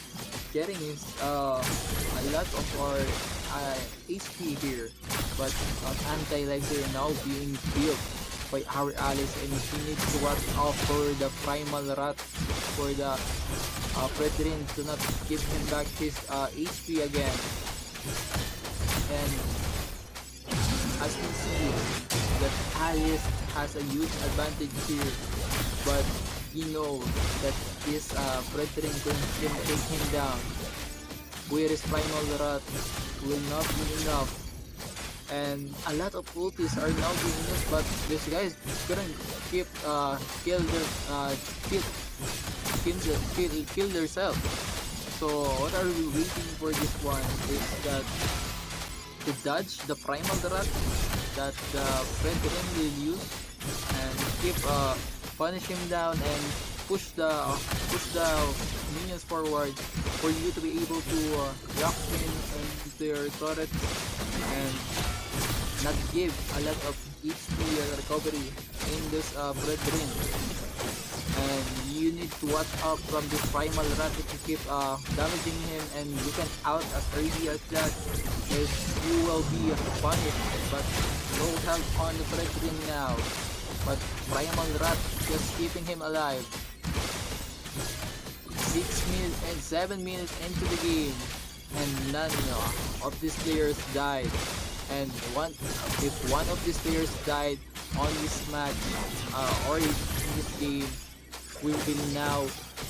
getting his a lot of our HP here, but anti-laser now being built by our allies, and he needs to watch out for the primal rat, for the Brethren to not give him back his HP again. And as we see that Alice has a huge advantage here, but he knows that this Brethren can take him down. Whereas Primal Rat will not be enough, and a lot of ultis are now being used, but this guys couldn't keep kill themselves. So what are we waiting for? This one is that to dodge the Primal Rat that the Brethren will use and keep punish him down and push the minions forward for you to be able to lock in into your turret and not give a lot of HP recovery in this Brethren. And you need to watch out from this Primal Rat if you keep damaging him, and you can out as early as that, as you will be punished. But no help on the Brethren now, but Primal Rat just keeping him alive. 6 minutes and 7 minutes into the game, and none of these players died. And if one of these players died on this match or in this game, we will now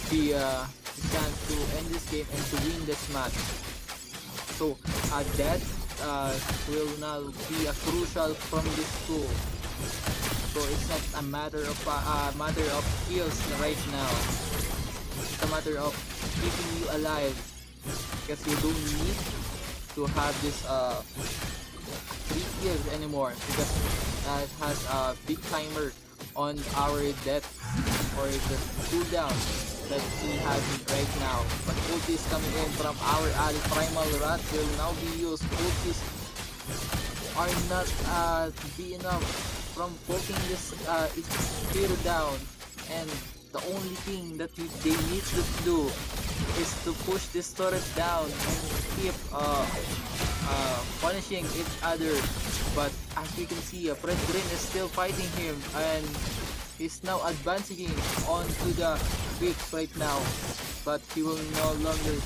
be a chance to end this game and to win this match. So that will now be a crucial from this tool. So it's not a matter of kills right now. It's a matter of keeping you alive, because you don't need to have this 3 kills anymore, because it has a big timer on our death or the cooldown that he has right now. But ultis coming in from our ally Primal Rat will now be used. Ultis are not be enough from poking this spear down, and the only thing that they need to do is to push this turret down and keep punishing each other. But as we can see, Brethren is still fighting him, and he's now advancing onto the bricks right now, but he will no longer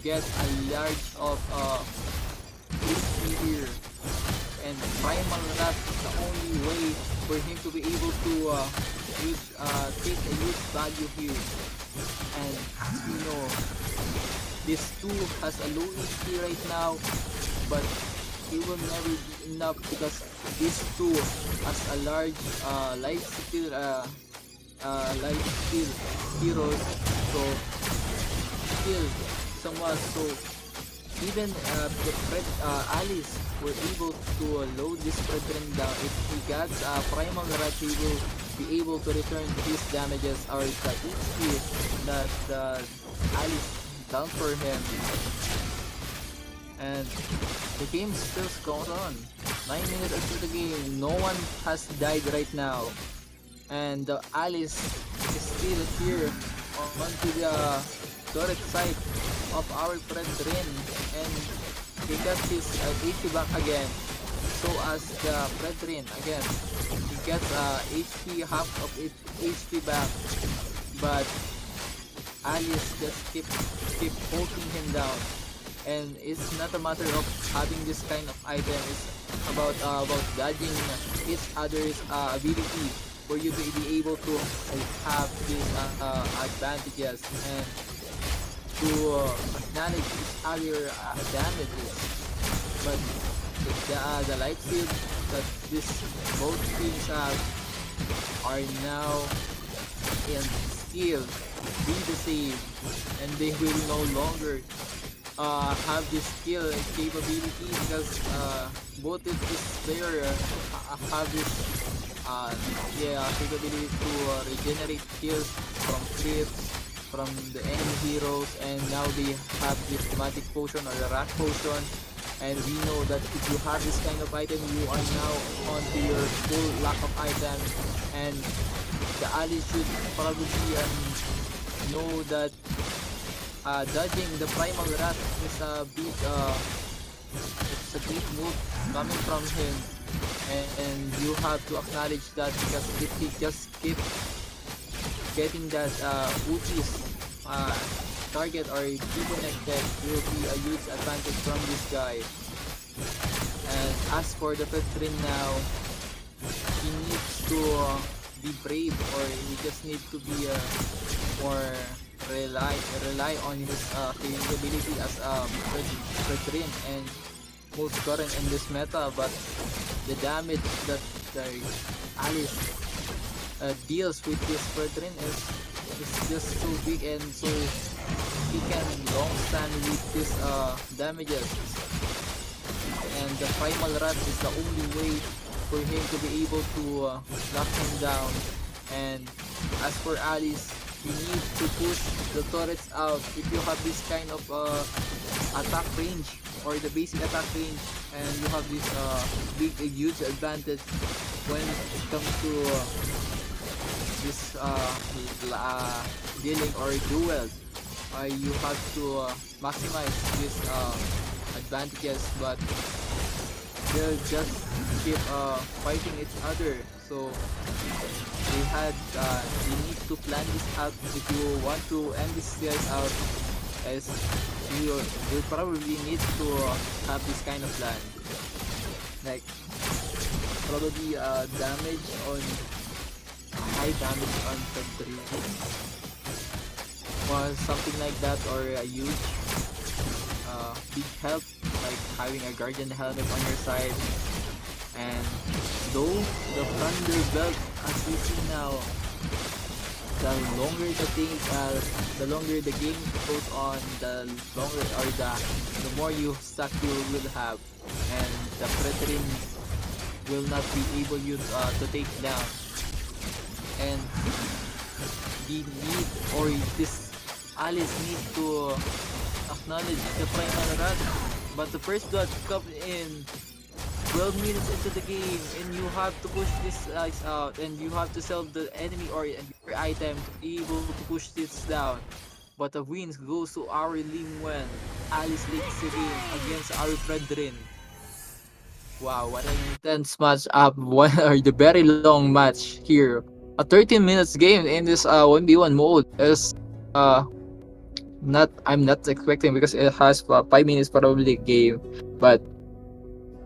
get a large of HP here. And Primal Rat is the only way for him to be able to take a huge value here. And as we know, this 2 has a low HP right now, but it will never be enough, because this 2 has a large life steal heroes, so kill someone. So even the Alice were able to load this Brethren down. If he gets Primal Rat, he will be able to return his damages or the HP that Alice done for him. And the game still goes on. 9 minutes into the game, no one has died right now, and the Alice is still here onto the turret side of our Brethren, and he got his HP back again. So as the Brethren again, he gets HP, half of it HP back, but Alice just keep poking him down. And it's not a matter of having this kind of item, it's about dodging each other's ability for you to be able to have these advantages and to acknowledge each other damages. But the light field that both teams have are now in still be the same, and they will no longer have this skill and capability, because both of this player have this uh, yeah, capability to regenerate kills from creeps, from the enemy heroes, and now they have this magic potion or the rock potion. And we know that if you have this kind of item, you are now on to your full lack of item, and the ally should probably know that dodging the primal rat is a big it's a big move coming from him, and you have to acknowledge that because if he just keep getting that Uchi's uh, target or be connected, will be a huge advantage from this guy. And as for the Petrin now, he needs to be brave, or he just need to be more rely rely on his capability as a Petrin and most current in this meta. But the damage that the Alice deals with this Petrin is just so big, and so he can long stand with these damages, and the primal rat is the only way for him to be able to knock him down. And as for Alice, you need to push the turrets out if you have this kind of attack range or the basic attack range, and you have this big huge advantage when it comes to this dealing or duels. You have to maximize these advantages, but they'll just keep fighting each other. So they need to plan this out if you want to end this guys out, as you will probably need to have this kind of plan, like probably damage on high damage on the 3 or something like that, or a huge big help like having a guardian helmet on your side. And though the thunder belt, as we see now, the longer the longer the game goes on, the longer or the more you stack you will have, and the Preterin will not be able you to take down. And the need, or this Alice need to acknowledge the primal rat, but the first blood comes in 12 minutes into the game, and you have to push this guys out, and you have to sell the enemy or your item to be able to push this down. But the wins goes to our Limwen. Alice takes the game against our brethren. Wow, what an intense match up. One or the very long match here. A 13 minutes game in this 1v1 mode is uh not I'm not expecting, because it has 5 minutes probably game, but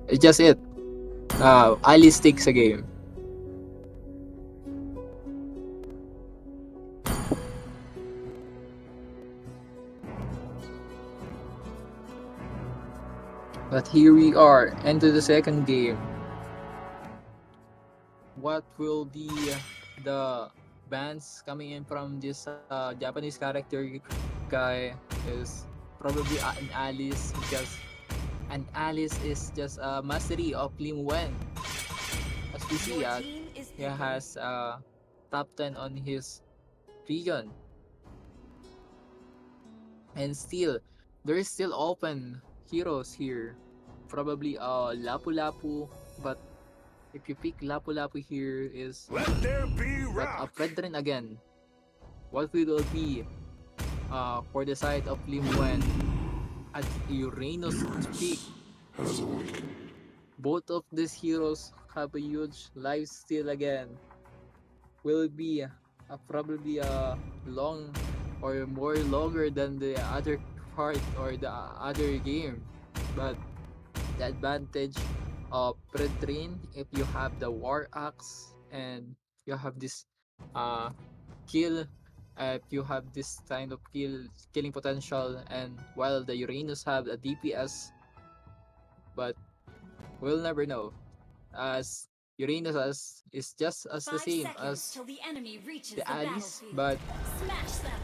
it's just it. Alice takes a game. But here we are, into the second game. What will be the bans coming in from this Japanese character guy is probably an Alice, because an Alice is just a mastery of Lim Wen. As we see, Your team is he has top 10 on his region, and still there is still open heroes here. Probably Lapu Lapu, but if you pick Lapu Lapu here is Let there be but a rock. Predrin again. What will it be for the side of Limwen at Uranus peak? Both of these heroes have a huge life steal again. Will it be probably a long or more longer than the other part or the other game? But the advantage of Predrin, if you have the War Axe and you have this uh kill, if you have this kind of killing potential, and while the Uranus have a DPS, but we'll never know, as Uranus is just as the 5 same seconds as till the enemy reaches the the Alice. battlefield. But Smash them.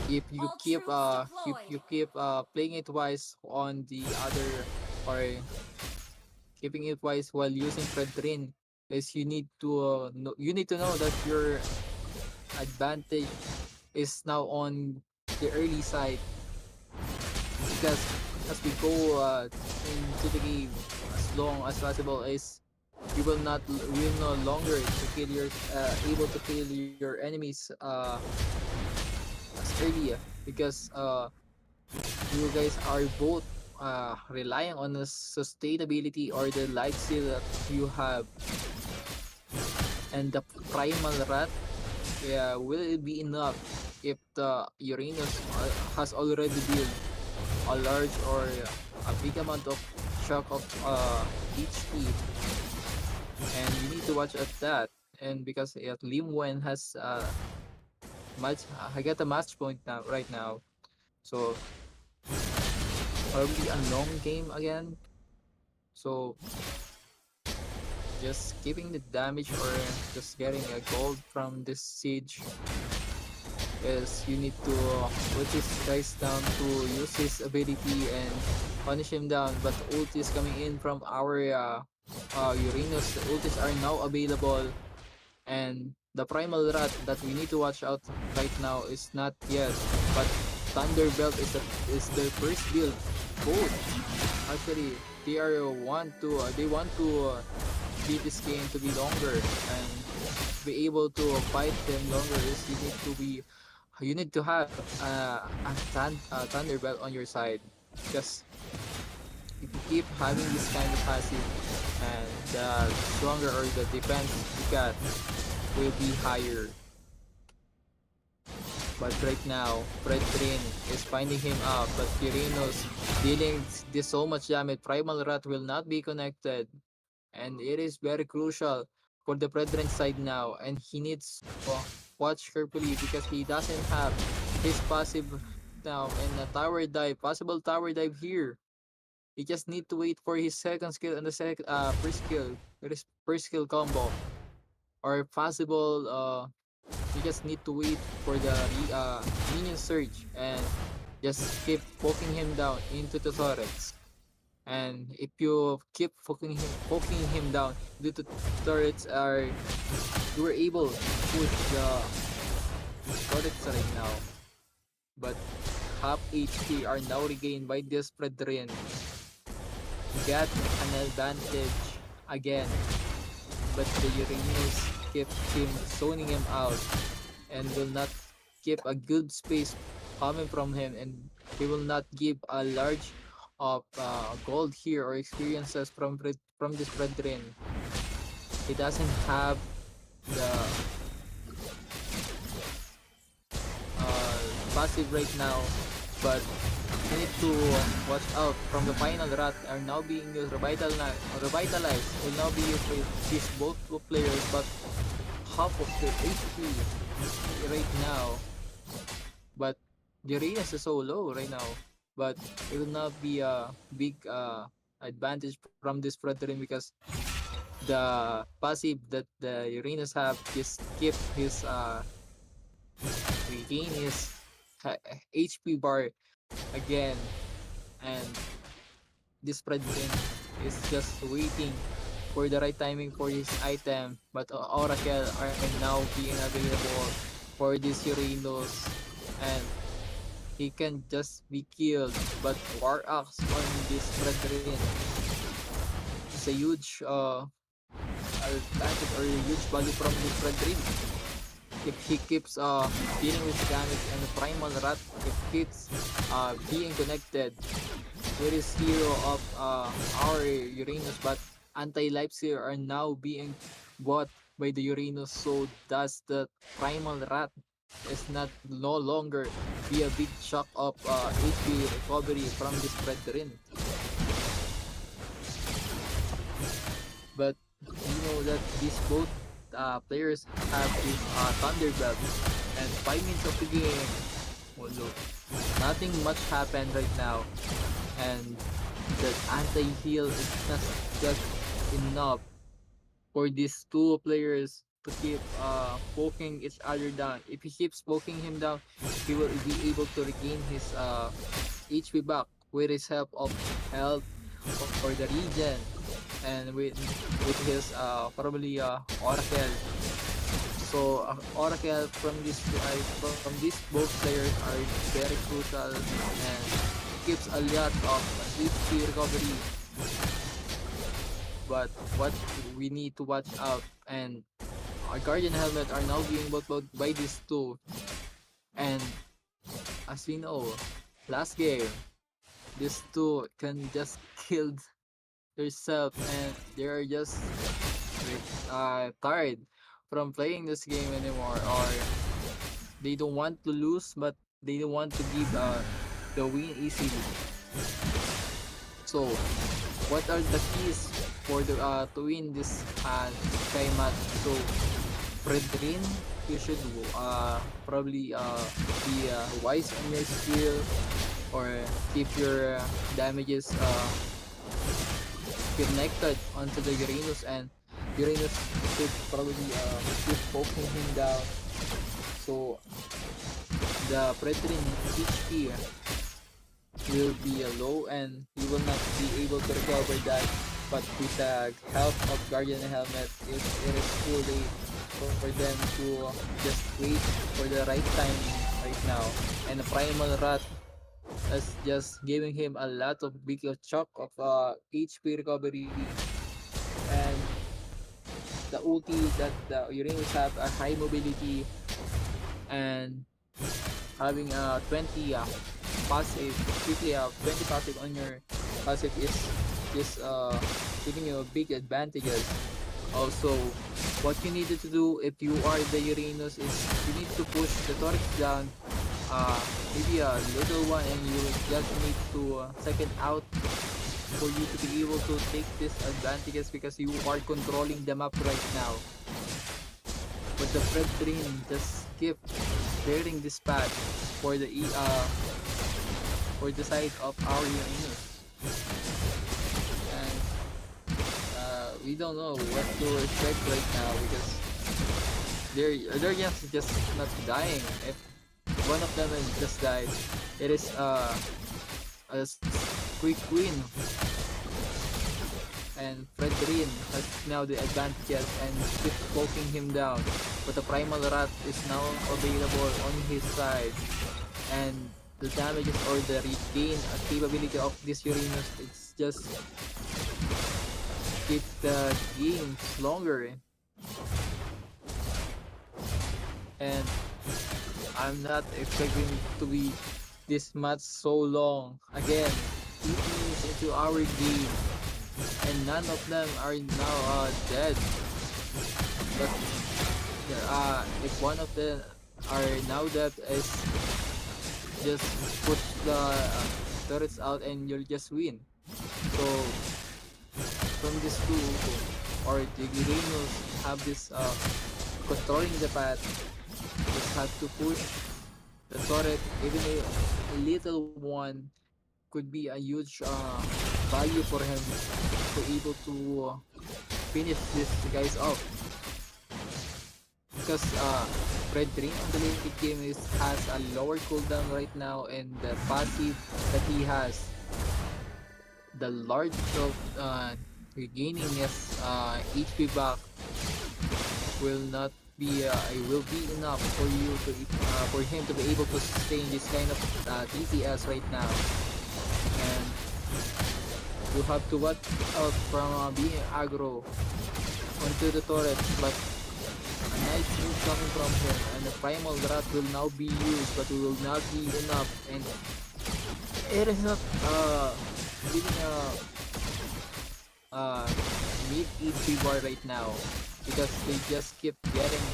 if you All keep troops if deployed. you keep playing it wise on the other, or keeping it wise while using Predrin, is you need to know that your advantage is now on the early side, because as we go into the game as long as possible is you will no longer to kill your able to kill your enemies as earlier, because you guys are both relying on the sustainability or the life steal that you have, and the primal rat. Yeah, will it be enough if the Uranus has already built a large or a big amount of shock of HP, and you need to watch at that. And because Lim Wen has match, I got a match point now right now, so probably a long game again. So just keeping the damage or just getting a gold from this siege is you need to put this guys down to use his ability and punish him down. But ult is coming in from our Uranus. The ultis are now available, and the primal rat that we need to watch out right now is not yet. But Thunderbelt is their first build. Both actually they want to beat this game to be longer and be able to fight them longer. Is you need to have a Thunderbelt on your side, because if you keep having this kind of passive, and the stronger or the defense you got will be higher. But right now, Fredrin is finding him out, but Kirinos dealing this so much damage. Primal Rat will not be connected, and it is very crucial for the Fredrin side now, and he needs to watch carefully because he doesn't have his passive now, and a tower dive, possible tower dive here. He just need to wait for his second skill and the first skill, first skill combo, or possible you just need to wait for the minion surge and just keep poking him down into the turrets. And if you keep poking him down due to turrets, are you were able to push the turrets right now. But half HP are now regained by this Fredrin. Got an advantage again, but the Uranus kept him zoning him out and will not keep a good space coming from him, and he will not give a large of gold here or experiences from this brethren. He doesn't have the passive right now, but you need to watch out from the final rat are now being revitalized will now be used with these both players, but half of their HP right now. But the Uranus is so low right now, but it will not be a big advantage from this Fredrin, because the passive that the Uranus have just keep his regain his HP bar again, and this Fredrin is just waiting for the right timing for his item, but Oracle are now being available for this Uranus, and he can just be killed. But War Axe on this Fredrin is a huge advantage or a huge value from this Fredrin. If he keeps dealing with damage, and the Primal Rat if keeps being connected with his hero of our Uranus, but anti-lives here are now being bought by the Uranus, so does the Primal Rat is not no longer be a big shock of HP recovery from this Brethren. But you know that these both players have this Thunderbelt, and 5 minutes of the game, well, look, nothing much happened right now, and the anti-heal is not just enough for these two players to keep poking each other down. If he keeps poking him down, he will be able to regain his HP back with his help of health or the regen. and with his probably Oracle. So Oracle from these both players are very crucial and gives a lot of HP recovery. But what we need to watch out, and our Guardian helmet are now being bought by these two. And as we know, last game, these two can just kill yourself, and they're just tired from playing this game anymore, or they don't want to lose, but they don't want to give the win easily. So, what are the keys for the to win this sky match? So, Fredrin, you should probably be wise on your skill, or keep your damages connected onto the Uranus, and Uranus should probably keep poking him down. So the Fredrin HP will be low, and you will not be able to recover that. But with the help of Guardian Helmet, it is too late for them to just wait for the right timing right now. And the Primal Rat is just giving him a lot of big chunk of HP recovery, and the ulti that the Uranus have a high mobility, and having a 20 passive, quickly 20 passive on your passive is just giving you a big advantages. Also, what you needed to do if you are the Uranus is you need to push the turrets down, maybe a little one, and you just need to second out for you to be able to take these advantages, because you are controlling the map right now. But the Fred Dream just keep clearing this path for the for the side of our Uranus, and we don't know what to expect right now, because they're just not dying. If one of them has just died, it is a quick win, and Fredrin has now the advantages and keeps poking him down. But the Primal Rat is now available on his side, and the damages or the regain capability of this Uranus, it's just keep the game longer. And I'm not expecting to be this much so long. Again, it means into our game, and none of them are now dead. But if one of them are now dead, is just push the turrets out and you'll just win. So from this two, or the Uranus have this controlling the path, just have to push the turret. Even a little one could be a huge value for him to able to finish this guys off, because Red Dream on the late game has a lower cooldown right now, and the passive that he has, the large of regaining his HP back, will not be will be enough for you to for him to be able to sustain this kind of DPS right now. And you have to watch out from being aggro onto the turret, but a nice move coming from him, and the Primal Rat will now be used, but it will not be enough, and it is not giving a mid HP bar right now, because they just keep getting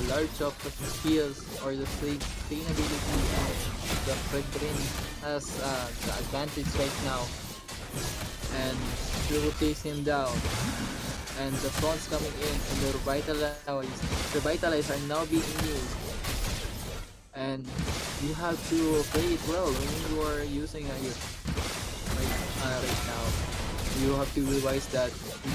large of the skills or the sustainability, and the Fredrin has the advantage right now, and he will chase him down. And the fronts coming in, and the revitalize are now being used, and you have to play it well when you are using it right now. You have to realize that you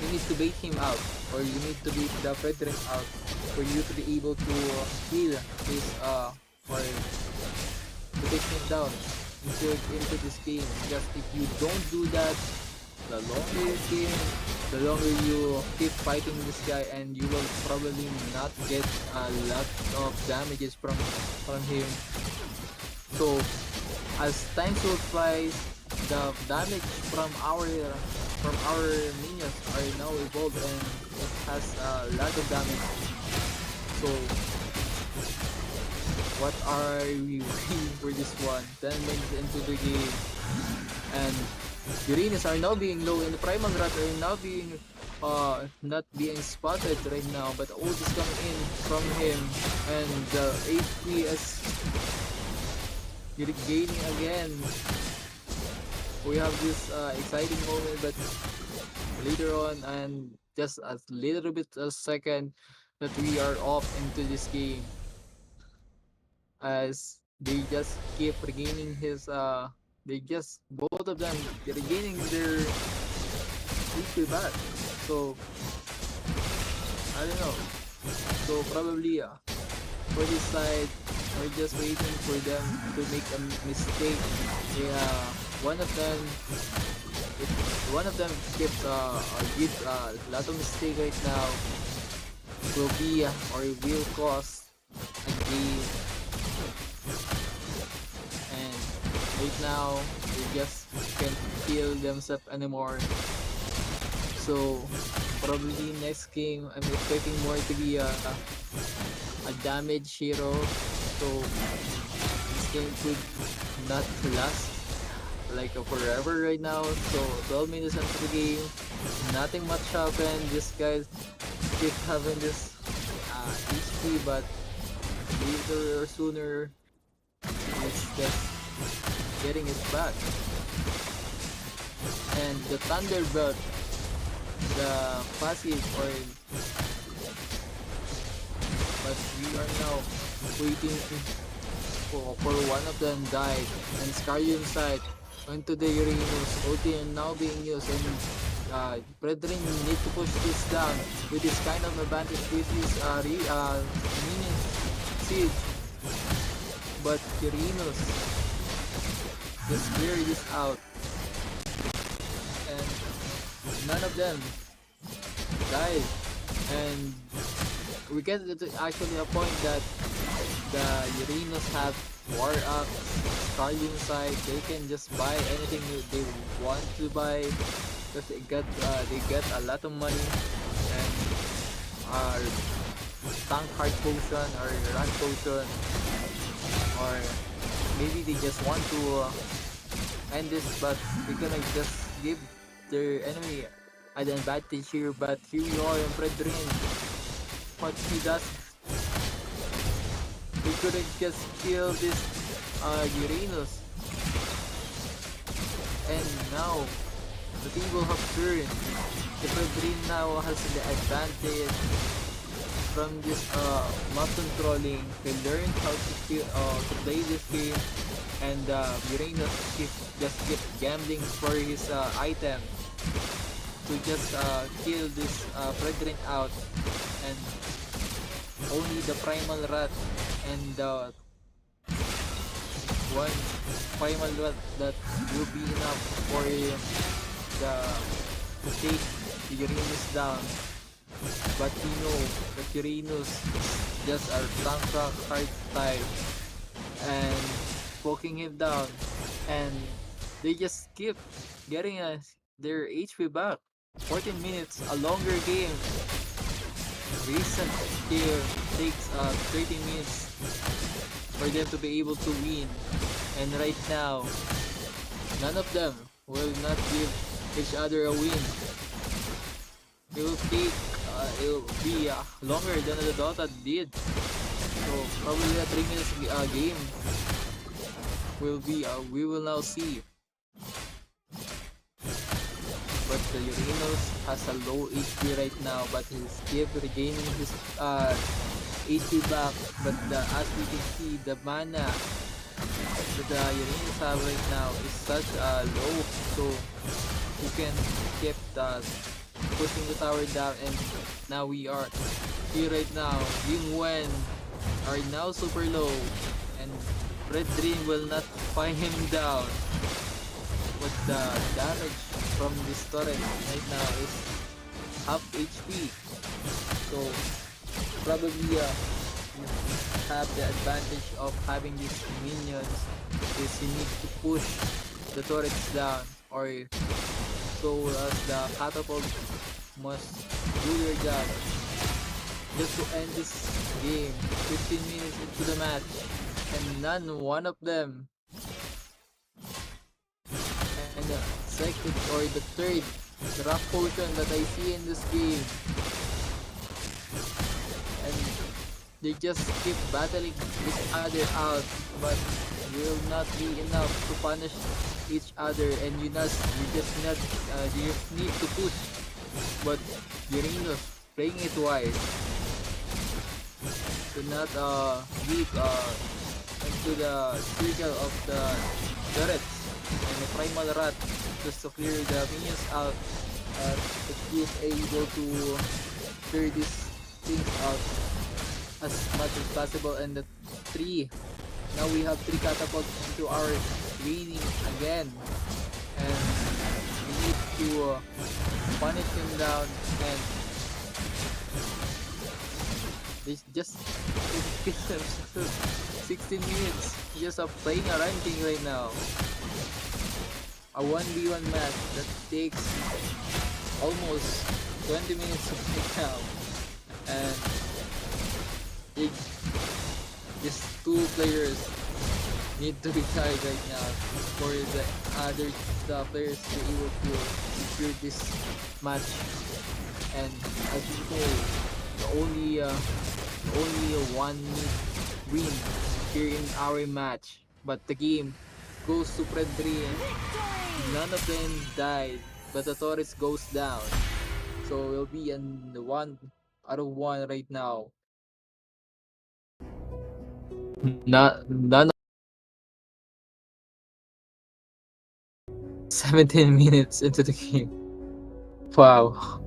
need to bait him out, or you need to bait the Fredrin out for you to be able to heal his or to take him down. into this game. Because if you don't do that, the longer you game, the longer you keep fighting this guy, and you will probably not get a lot of damages from him. So as time goes by, the damage from our minions are now evolved, and it has a lot of damage. So what are we waiting for this one? 10 minutes into the game, and Uranus are now being low, and the Primal Rat are now being not being spotted right now, but ult is coming in from him, and the HP is gaining again. We have this exciting moment, but later on, and just a little bit a second, that we are off into this game, as they just keep regaining his they just both of them regaining their HP back. So I don't know. So probably for this side, we're just waiting for them to make a mistake. Yeah, one of them, if one of them keeps give a lot of mistake right now, will be or will cause a game. And right now they just can't heal themselves anymore. So probably next game I'm expecting more to be a damage hero. So this game could not last like forever right now. So 12 minutes into the game, nothing much happened. This guy keep having this HP, but later or sooner it's just getting it back. And the Thunderbird, the passive, or but we are now waiting for one of them died, and Scarrium side onto the Uranus. Ulti are now being used, and Brethren need to push this down with this kind of advantage with his minion siege. But Uranus just clear this out, and none of them died. And we get to actually a point that the Uranus have war up, Scarlium side. They can just buy anything they want to buy, because they get a lot of money, and our tank heart potion or run potion, or maybe they just want to end this, but they're gonna just give their enemy an advantage here. But here we are in Brethren. What he does, he couldn't just kill this Uranus, and now the table have turned. The Brethren now has the advantage from this map controlling. They learned how to play this game, and Uranus just keep gambling for his item to just kill this Brethren out, and only the Primal Rat and the one Primal Rat that will be enough for to take the Uranus down. But we know that Uranus is just a tank hard type, and poking him down, and they just keep getting their HP back. 14 minutes, a longer game. Recent here takes 30 minutes for them to be able to win, and right now none of them will not give each other a win. It will take it will be longer than the Dota did. So probably a 3 minutes game will be we will now see. But the Uranus has a low HP right now, but he's keep regaining his HP back. But as we can see, the mana that the Uranus have right now is such low, so you can keep pushing the tower down. And now we are here right now. Game 1 are now super low, and Red Dream will not find him down. But the damage from this turret right now is half HP. So probably you have the advantage of having these minions is you need to push the turrets down, or so as the catapult must do your job just to end this game 15 minutes into the match, and none one of them, and the second or the third rock potion that I see in this game, and they just keep battling each other out, but will not be enough to punish each other, and you just need to push. But Uranus playing it wise to not leap into the circle of the turrets and the primal rat just to clear the minions out, if he is able to clear these things out as much as possible. And the three, now we have three catapults into our laning again, and we need to punish him down, and this just 16 minutes just of playing a ranking right now. A 1v1 match that takes almost 20 minutes right now, and it, just two players need to be tied right now for the other players to be able to secure this match. And as usual, the only one win here in our match, but the game goes to Fred 3. None of them died, but the Torres goes down, so we'll be in the 1 out of 1 right now. None 17 minutes into the game. Wow.